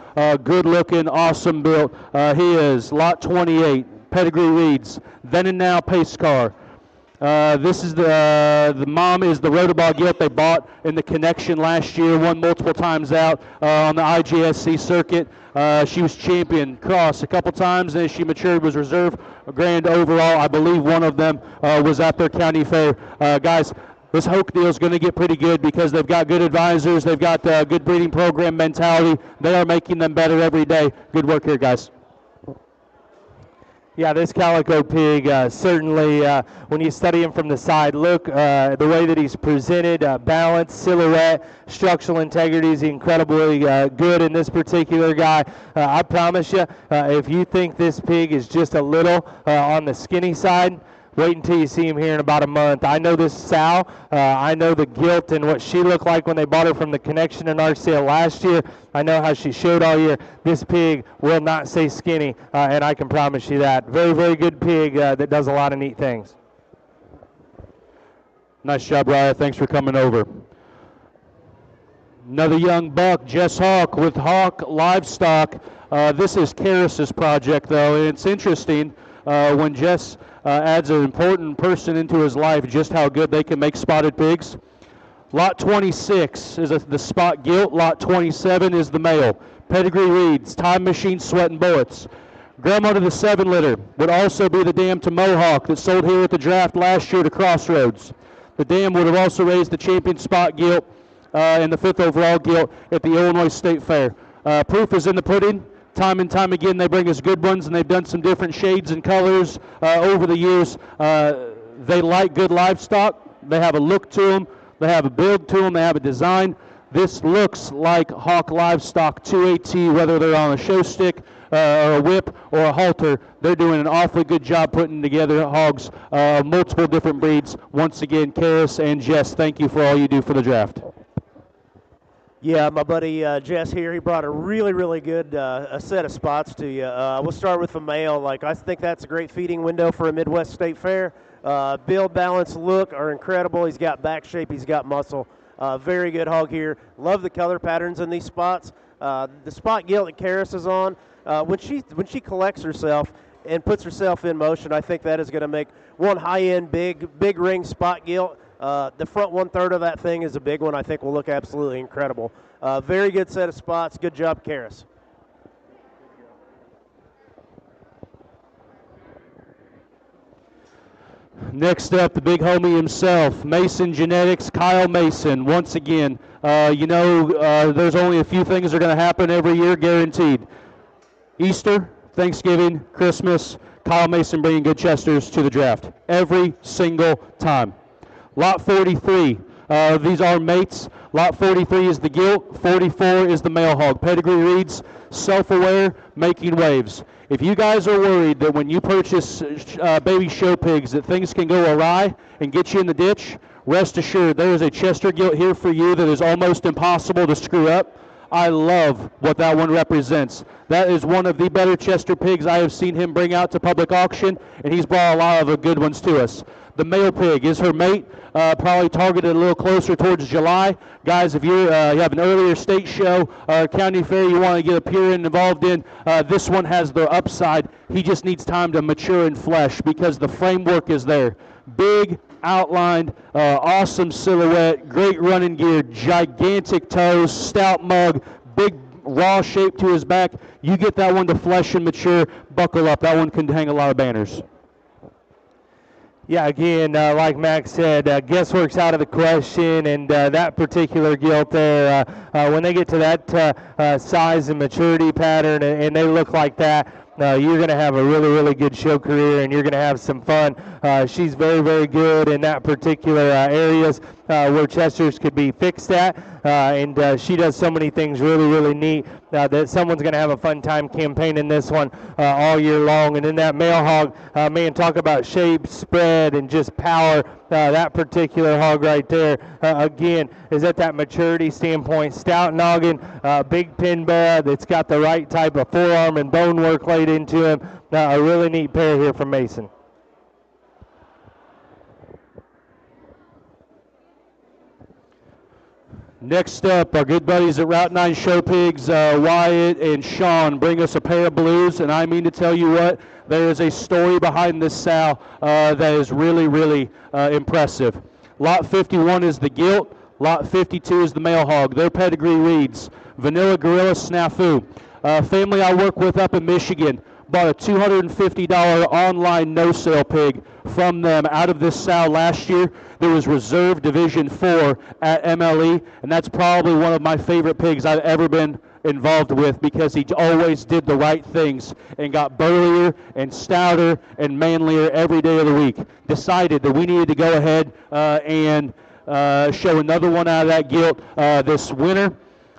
Good looking, awesome built. He is lot 28, pedigree reads, then and now pace car. This is the mom is the Rotoball Gilt they bought in the Connection last year, won multiple times out on the IGSC circuit. She was champion cross a couple times, and as she matured was reserve grand overall. I believe one of them was at their county fair. Guys, this Hoke deal is going to get pretty good because they've got good advisors, they've got good breeding program mentality. They are making them better every day. Good work here, guys. Yeah, this calico pig, certainly when you study him from the side, look, the way that he's presented, balance, silhouette, structural integrity is incredibly good in this particular guy. I promise you, if you think this pig is just a little on the skinny side, wait until you see him here in about a month. I know this sow. I know the Gilt and what she looked like when they bought her from the Connection in our sale last year. I know how she showed all year. This pig will not stay skinny, and I can promise you that. Very, very good pig that does a lot of neat things. Nice job, Ryan. Thanks for coming over. Another young buck, Jess Hawk with Hawk Livestock. This is Karis's project, though, and it's interesting when Jess adds an important person into his life, just how good they can make spotted pigs. Lot 26 is the spot Gilt. Lot 27 is the male. Pedigree reads, Time Machine Sweating Bullets. Grandma to the 7 litter would also be the dam to Mohawk that sold here at the draft last year to Crossroads. The dam would have also raised the champion spot gilt and the 5th overall gilt at the Illinois State Fair. Proof is in the pudding. Time and time again, they bring us good ones, and they've done some different shades and colors over the years. They like good livestock. They have a look to them. They have a build to them. They have a design. This looks like Hawk livestock to a T, whether they're on a show stick or a whip or a halter. They're doing an awfully good job putting together hogs, multiple different breeds. Once again, Karis and Jess, thank you for all you do for the draft. Yeah, my buddy Jess here, he brought a really, really good a set of spots to you. We'll start with the male. I think that's a great feeding window for a Midwest State Fair. Build, balance, look are incredible. He's got back shape, he's got muscle. Very good hog here. Love the color patterns in these spots. The spot gilt that Karis is on, when she collects herself and puts herself in motion, I think that is going to make one high-end, big ring spot gilt. The front 1/3 of that thing is a big one. I think will look absolutely incredible. Very good set of spots. Good job, Karis. Next up, the big homie himself, Mason Genetics, Kyle Mason. Once again, there's only a few things that are going to happen every year, guaranteed. Easter, Thanksgiving, Christmas, Kyle Mason bringing good Chesters to the draft every single time. Lot 43, these are mates. Lot 43 is the gilt, 44 is the male hog. Pedigree reads, self-aware, making waves. If you guys are worried that when you purchase baby show pigs that things can go awry and get you in the ditch, rest assured there is a Chester gilt here for you that is almost impossible to screw up. I love what that one represents. That is one of the better Chester pigs I have seen him bring out to public auction, and he's brought a lot of good ones to us. The male pig is her mate, probably targeted a little closer towards July. Guys, if you have an earlier state show or county fair you want to get up here and involved in, this one has the upside. He just needs time to mature in flesh because the framework is there. Big, outlined, awesome silhouette, great running gear, gigantic toes, stout mug, big raw shape to his back. You get that one to flesh and mature, buckle up. That one can hang a lot of banners. Yeah, again, like Max said, guesswork's out of the question, and that particular gilt there, when they get to that size and maturity pattern and they look like that, you're going to have a really, really good show career, and you're going to have some fun. She's very, very good in that particular areas where Chesters could be fixed at, and she does so many things really, really neat that someone's going to have a fun time campaigning this one all year long. And in that male hog, man, talk about shape, spread, and just power. That particular hog right there, again, is at that maturity standpoint. Stout noggin, big pin bed that's got the right type of forearm and bone work laid into him. A really neat pair here from Mason. Next up, our good buddies at Route 9 Show Pigs, Wyatt and Sean, bring us a pair of blues, and I mean to tell you what, there is a story behind this sow that is really, really impressive. Lot 51 is the gilt, Lot 52 is the male hog. Their pedigree reads, Vanilla Gorilla Snafu. Family I work with up in Michigan bought a $250 online no-sale pig from them out of this sow last year. There was reserve Division 4 at MLE, and that's probably one of my favorite pigs I've ever been involved with because he always did the right things and got burlier and stouter and manlier every day of the week. Decided that we needed to go ahead and show another one out of that gilt this winter.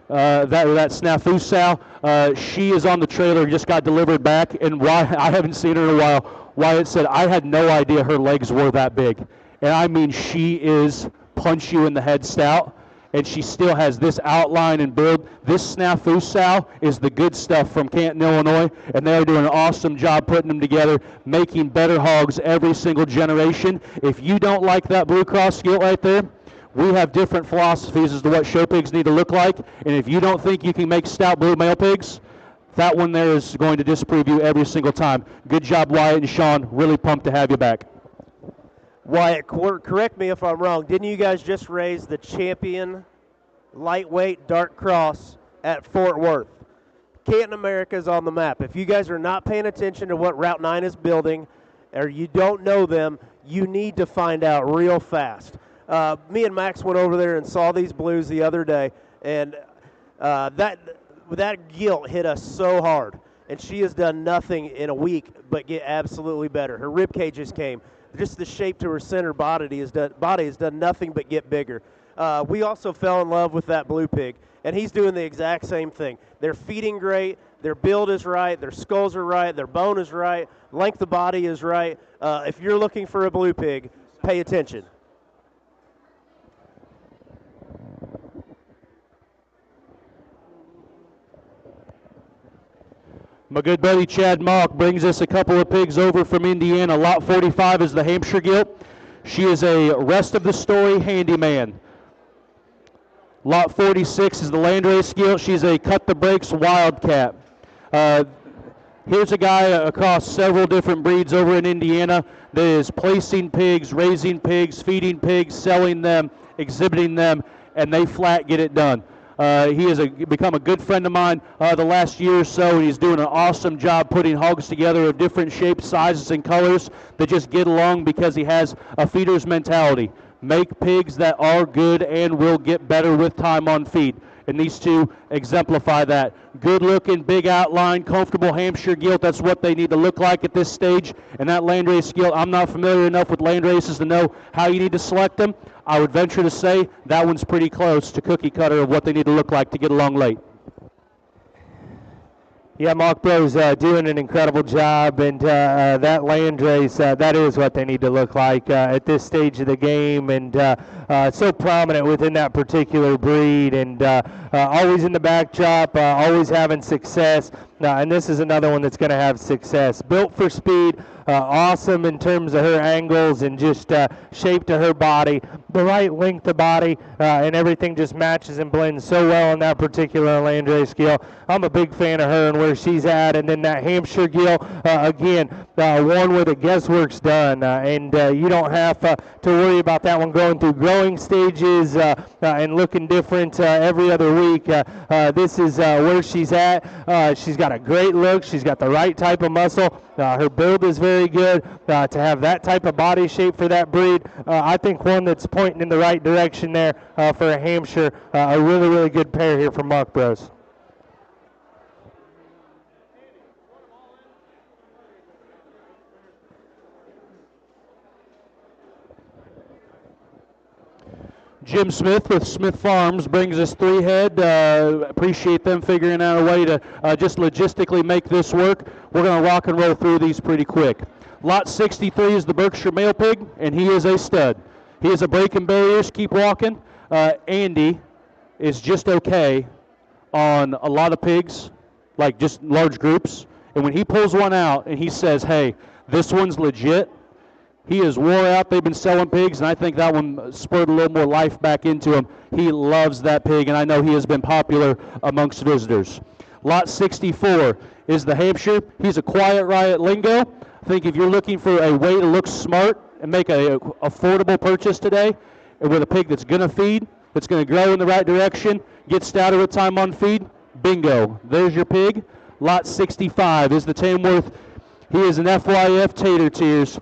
That snafu sow, she is on the trailer, just got delivered back, and I haven't seen her in a while. Wyatt said, I had no idea her legs were that big. And I mean, she is punch you in the head stout, and she still has this outline and build. This snafu sow is the good stuff from Canton, Illinois, and they are doing an awesome job putting them together, making better hogs every single generation. If you don't like that Blue Cross gilt right there, we have different philosophies as to what show pigs need to look like, and if you don't think you can make stout blue male pigs, that one there is going to disprove you every single time. Good job, Wyatt and Sean. Really pumped to have you back. Wyatt, correct me if I'm wrong. Didn't you guys just raise the champion lightweight dark cross at Fort Worth? Canton America is on the map. If you guys are not paying attention to what Route 9 is building, or you don't know them, you need to find out real fast. Me and Max went over there and saw these blues the other day, and that gilt hit us so hard. And she has done nothing in a week but get absolutely better. Her rib cages came. Just the shape to her center body has done nothing but get bigger. We also fell in love with that blue pig, and he's doing the exact same thing. They're feeding great. Their build is right. Their skulls are right. Their bone is right. Length of body is right. If you're looking for a blue pig, pay attention. My good buddy Chad Mock brings us a couple of pigs over from Indiana. Lot 45 is the Hampshire gilt. She is a rest of the story handyman. Lot 46 is the Landrace gilt. She's a cut the brakes wildcat. Here's a guy across several different breeds over in Indiana that is placing pigs, raising pigs, feeding pigs, selling them, exhibiting them, and they flat get it done. He has become a good friend of mine the last year or so, and he's doing an awesome job putting hogs together of different shapes, sizes, and colors that just get along because he has a feeder's mentality. Make pigs that are good and will get better with time on feed. And these two exemplify that. Good looking, big outline, comfortable Hampshire gilt. That's what they need to look like at this stage. And that Landrace gilt, I'm not familiar enough with Landraces to know how you need to select them. I would venture to say that one's pretty close to cookie cutter of what they need to look like to get along late. Yeah, Mark Bro's doing an incredible job, and that Landrace, that is what they need to look like at this stage of the game, and so prominent within that particular breed, and always in the backdrop, always having success, and this is another one that's going to have success. Built for speed, awesome in terms of her angles and just shape to her body, the right length of body, and everything just matches and blends so well in that particular Landrace gilt. I'm a big fan of her and where she's at, and then that Hampshire gilt, again, one where the guesswork's done, and you don't have to worry about that one going through growing stages and looking different every other week. This is where she's at. She's got a great look. She's got the right type of muscle. Her build is very good. To have that type of body shape for that breed, I think one that's pointing in the right direction there for a Hampshire. A really, really good pair here from Mark Bros. Jim Smith with Smith Farms brings us 3 head. Appreciate them figuring out a way to just logistically make this work. We're going to rock and roll through these pretty quick. Lot 63 is the Berkshire male pig, and he is a stud. He is a breaking barriers, keep walking. Andy is just okay on a lot of pigs, like just large groups. And when he pulls one out and he says, hey, this one's legit, he is wore out. They've been selling pigs, and I think that one spurred a little more life back into him. He loves that pig, and I know he has been popular amongst visitors. Lot 64 is the Hampshire. He's a quiet riot lingo. I think if you're looking for a way to look smart and make an affordable purchase today, and with a pig that's going to feed, that's going to grow in the right direction, get stouter with time on feed, bingo. There's your pig. Lot 65 is the Tamworth. He is an FYF Tater Tears.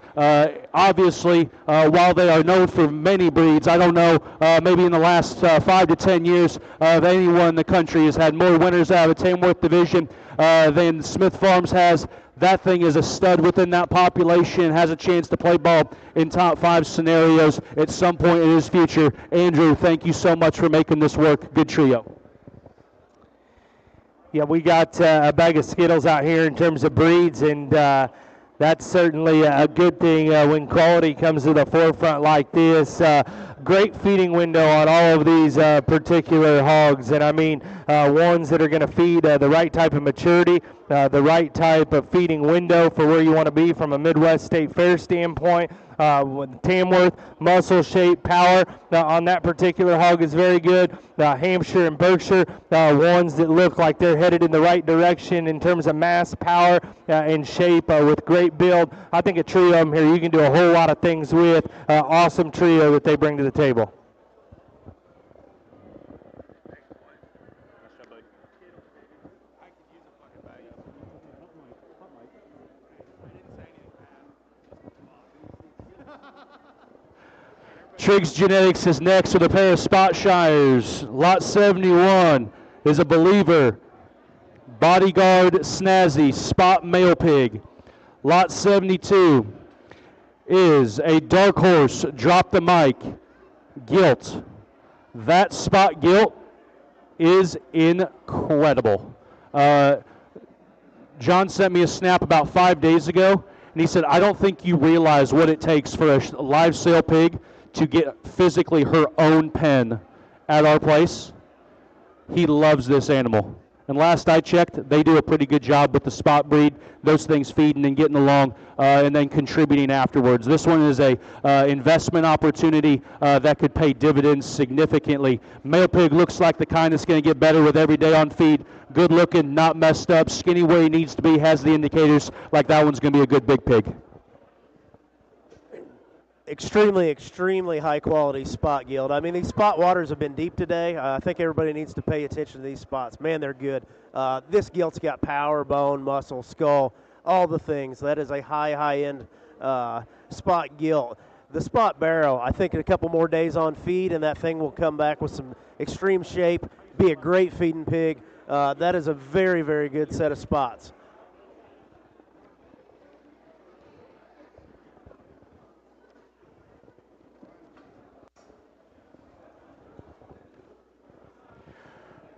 Obviously, while they are known for many breeds, I don't know, maybe in the last 5 to 10 years, of anyone in the country has had more winners out of the Tamworth division than Smith Farms has. That thing is a stud within that population, has a chance to play ball in top 5 scenarios at some point in his future. Andrew, thank you so much for making this work. Good trio. Yeah, we got a bag of Skittles out here in terms of breeds, and that's certainly a good thing when quality comes to the forefront like this. Great feeding window on all of these particular hogs, and I mean ones that are going to feed the right type of maturity, the right type of feeding window for where you want to be from a Midwest State Fair standpoint. With Tamworth, muscle shape, power on that particular hog is very good. Hampshire and Berkshire, ones that look like they're headed in the right direction in terms of mass, power, and shape with great build. I think a trio of them here you can do a whole lot of things with. Awesome trio that they bring to the table. Triggs Genetics is next with a pair of Spot Shires. Lot 71 is a Believer Bodyguard Snazzy Spot Male Pig. Lot 72 is a Dark Horse Drop the Mic Gilt. That Spot Gilt is incredible. John sent me a snap about 5 days ago, and he said, I don't think you realize what it takes for a live sale pig to get physically her own pen at our place. He loves this animal. And last I checked, they do a pretty good job with the spot breed, those things feeding and getting along, and then contributing afterwards. This one is a investment opportunity that could pay dividends significantly. Male pig looks like the kind that's going to get better with every day on feed. Good looking, not messed up, skinny where he needs to be, has the indicators like that one's going to be a good big pig. Extremely high quality spot gilt. I mean, these spot waters have been deep today. I think everybody needs to pay attention to these spots. Man, they're good. This gilt's got power, bone, muscle, skull, all the things. That is a high-end spot gilt. The spot barrow, I think in a couple more days on feed, and that thing will come back with some extreme shape, be a great feeding pig. That is a very good set of spots.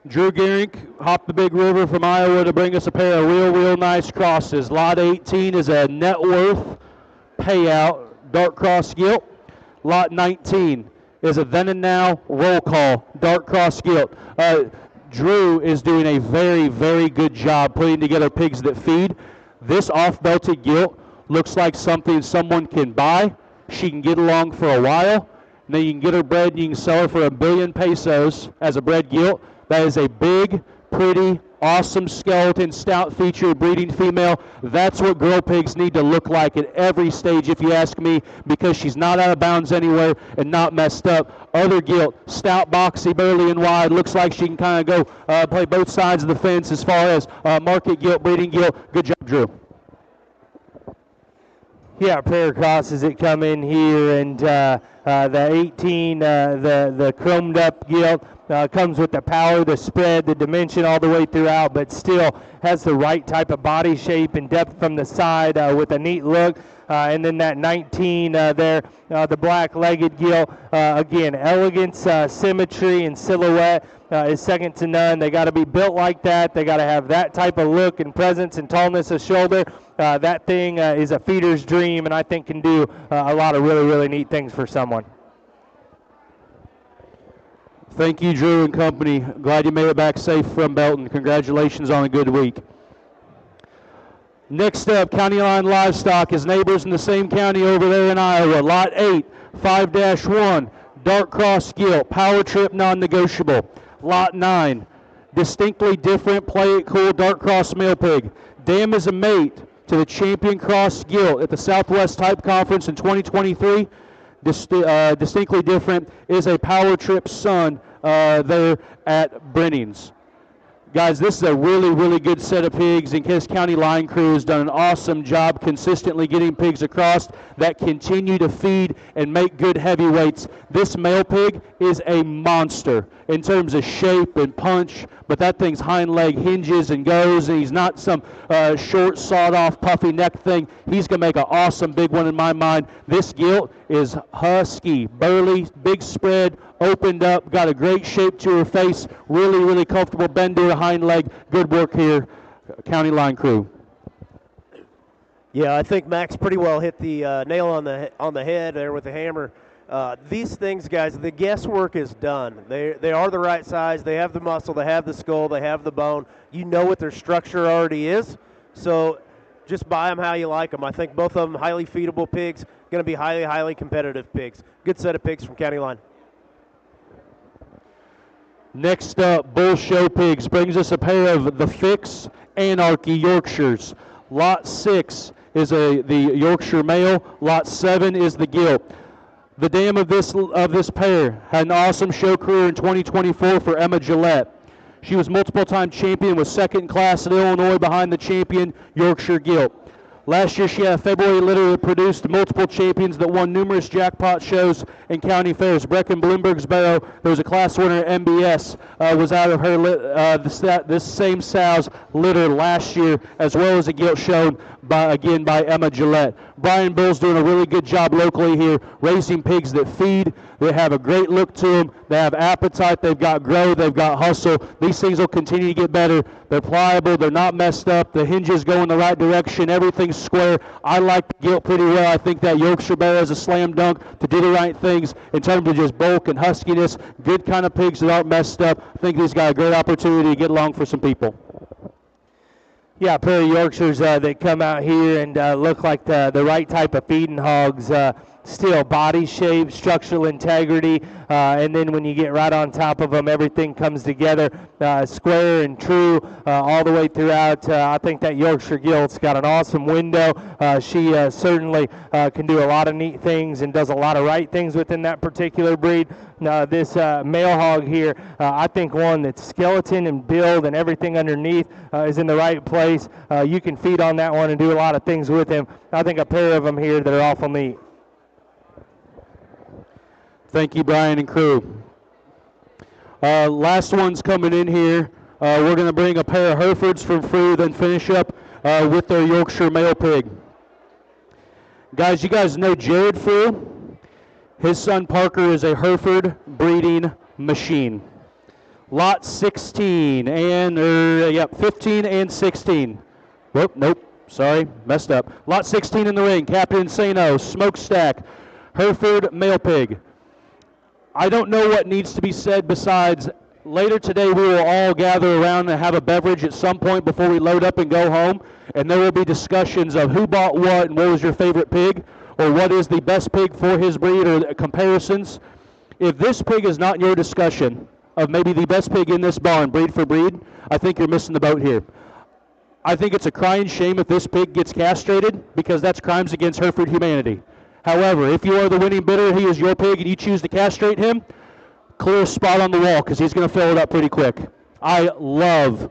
Drew Gehring hopped the big river from Iowa to bring us a pair of real nice crosses. Lot 18 is a net worth payout dark cross gilt. Lot 19 is a then and now roll call dark cross gilt. Drew is doing a very good job putting together pigs that feed. This off-belted gilt looks like something someone can buy. She can get along for a while. And then you can get her bred and you can sell her for $1 billion pesos as a bred gilt. That is a big, pretty, awesome skeleton, stout featured breeding female. That's what girl pigs need to look like at every stage, if you ask me, because she's not out of bounds anywhere and not messed up. Other gilt, stout, boxy, burly, and wide. Looks like she can kind of go play both sides of the fence as far as market gilt, breeding gilt. Good job, Drew. Yeah, pair of crosses that come in here, and the 18, the chromed up gilt. Comes with the power, the spread, the dimension all the way throughout, but still has the right type of body shape and depth from the side with a neat look. And then that 19 there, the black-legged gilt. Again, elegance, symmetry, and silhouette is second to none. They got to be built like that. They got to have that type of look and presence and tallness of shoulder. That thing is a feeder's dream, and I think can do a lot of really neat things for someone. Thank you, Drew and company. Glad you made it back safe from Belton. Congratulations on a good week. Next up, County Line Livestock is neighbors in the same county over there in Iowa. Lot 8, 5-1, Dark Cross Gilt, Power Trip non-negotiable. Lot 9, distinctly different, play it cool, Dark Cross Male Pig. Dam is a mate to the Champion Cross Gilt at the Southwest Type Conference in 2023. Distinctly different is a Power Trip son there at Brennings. Guys, this is a really good set of pigs, and Kiss County Line Crew has done an awesome job consistently getting pigs across that continue to feed and make good heavyweights. This male pig is a monster in terms of shape and punch, but that thing's hind leg hinges and goes, and he's not some short, sawed-off, puffy neck thing. He's going to make an awesome big one in my mind. This gilt is husky, burly, big spread, opened up, got a great shape to her face, really comfortable bend to her hind leg. Good work here, County Line Crew. Yeah, I think Max pretty well hit the nail on the head there with the hammer. These things, guys, the guesswork is done. They are the right size. They have the muscle. They have the skull. They have the bone. You know what their structure already is. So just buy them how you like them. I think both of them highly feedable pigs, going to be highly competitive pigs. Good set of pigs from County Line. Next up, Bull Show Pigs brings us a pair of the Fix Anarchy Yorkshires. Lot 6 is the Yorkshire male. Lot 7 is the gilt. The dam of this pair had an awesome show career in 2024 for Emma Gillette. She was multiple-time champion, was second in class at Illinois behind the champion Yorkshire gilt. Last year, she had a February litter that produced multiple champions that won numerous jackpot shows and county fairs. Brecken Bloomberg's barrow, there was a class winner at MBS, was out of her this same sow's litter last year, as well as a gilt shown by Emma Gillette. Brian Bull's doing a really good job locally here, raising pigs that feed. They have a great look to them. They have appetite. They've got grow. They've got hustle. These things will continue to get better. They're pliable. They're not messed up. The hinges go in the right direction. Everything's square. I like the gilt pretty well. I think that Yorkshire Barrow is a slam dunk to do the right things in terms of just bulk and huskiness. Good kind of pigs that aren't messed up. I think he's got a great opportunity to get along for some people. Yeah, a pair of Yorkshires that come out here and look like the right type of feeding hogs. Still body shape, structural integrity, and then when you get right on top of them, everything comes together square and true all the way throughout. I think that Yorkshire Gilt's got an awesome window. She certainly can do a lot of neat things and does a lot of right things within that particular breed. This male hog here, I think one that's skeleton and build and everything underneath is in the right place. You can feed on that one and do a lot of things with him. I think a pair of them here that are awful neat. Thank you, Brian and crew. Last one's coming in here. We're going to bring a pair of Herefords from Frew, then finish up with their Yorkshire male pig. Guys, you guys know Jared Frew? His son Parker is a Hereford breeding machine. Lot 16 and 15 and 16. Whoop, nope, sorry, messed up. Lot 16 in the ring. Captain Sano, Smokestack, Hereford male pig. I don't know what needs to be said besides later today we will all gather around and have a beverage at some point before we load up and go home, and there will be discussions of who bought what and what was your favorite pig or what is the best pig for his breed or comparisons. If this pig is not in your discussion of maybe the best pig in this barn, breed for breed, I think you're missing the boat here. I think it's a crying shame if this pig gets castrated because that's crimes against Hereford humanity. However, if you are the winning bidder, he is your pig, and you choose to castrate him, clear spot on the wall because he's going to fill it up pretty quick. I love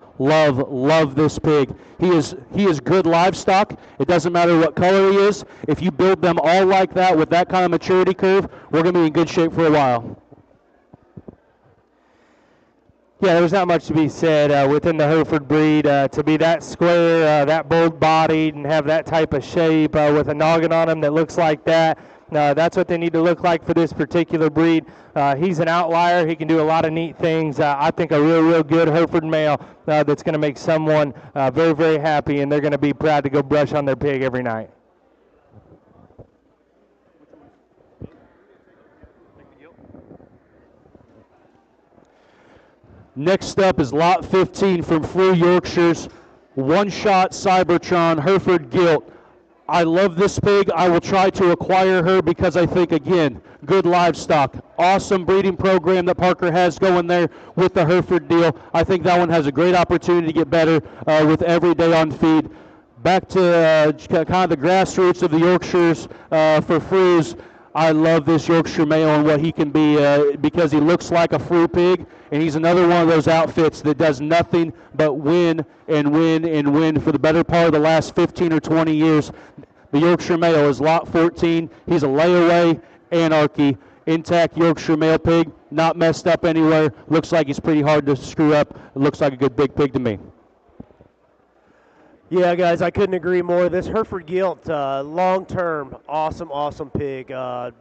this pig. He is good livestock. It doesn't matter what color he is. If you build them all like that with that kind of maturity curve, we're going to be in good shape for a while. Yeah, there's not much to be said within the Hereford breed. To be that square, that bold-bodied, and have that type of shape with a noggin on him that looks like that, that's what they need to look like for this particular breed. He's an outlier. He can do a lot of neat things. I think a real good Hereford male that's going to make someone very, very happy, and they're going to be proud to go brush on their pig every night. Next up is Lot 15 from Frew Yorkshires, one-shot Cybertron Hereford Gilt. I love this pig. I will try to acquire her because I think, again, good livestock. Awesome breeding program that Parker has going there with the Hereford deal. I think that one has a great opportunity to get better with every day on feed. Back to kind of the grassroots of the Yorkshires for Frews. I love this Yorkshire male and what he can be because he looks like a Frew pig, and he's another one of those outfits that does nothing but win and win and win for the better part of the last 15 or 20 years. The Yorkshire male is Lot 14. He's a layaway anarchy, intact Yorkshire male pig, not messed up anywhere. Looks like he's pretty hard to screw up. It looks like a good big pig to me. Yeah, guys, I couldn't agree more. This Hereford Gilt, long-term, awesome pig. I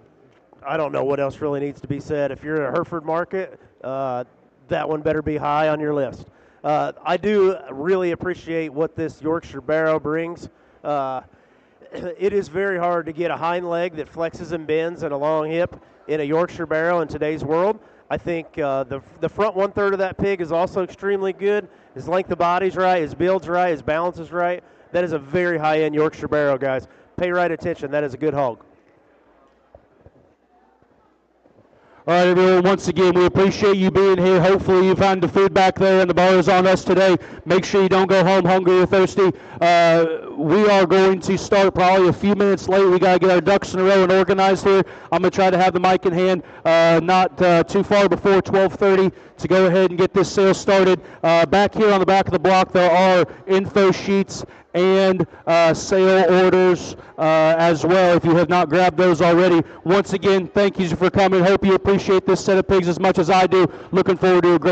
don't know what else really needs to be said. If you're in a Hereford market, that one better be high on your list. I do really appreciate what this Yorkshire Barrow brings. It is very hard to get a hind leg that flexes and bends and a long hip in a Yorkshire Barrow in today's world. I think the front one-third of that pig is also extremely good. His length of body's right, his build's right, his balance is right. That is a very high-end Yorkshire Barrow, guys. Pay right attention. That is a good hog. All right, everyone, once again, we appreciate you being here. Hopefully you found the food back there and the bar is on us today. Make sure you don't go home hungry or thirsty. We are going to start probably a few minutes late. We got to get our ducks in a row and organized here. I'm going to try to have the mic in hand not too far before 12:30 to go ahead and get this sale started. Back here on the back of the block, there are info sheets and sale orders as well if you have not grabbed those already. Once again, thank you for coming. Hope you appreciate this set of pigs as much as I do. Looking forward to a great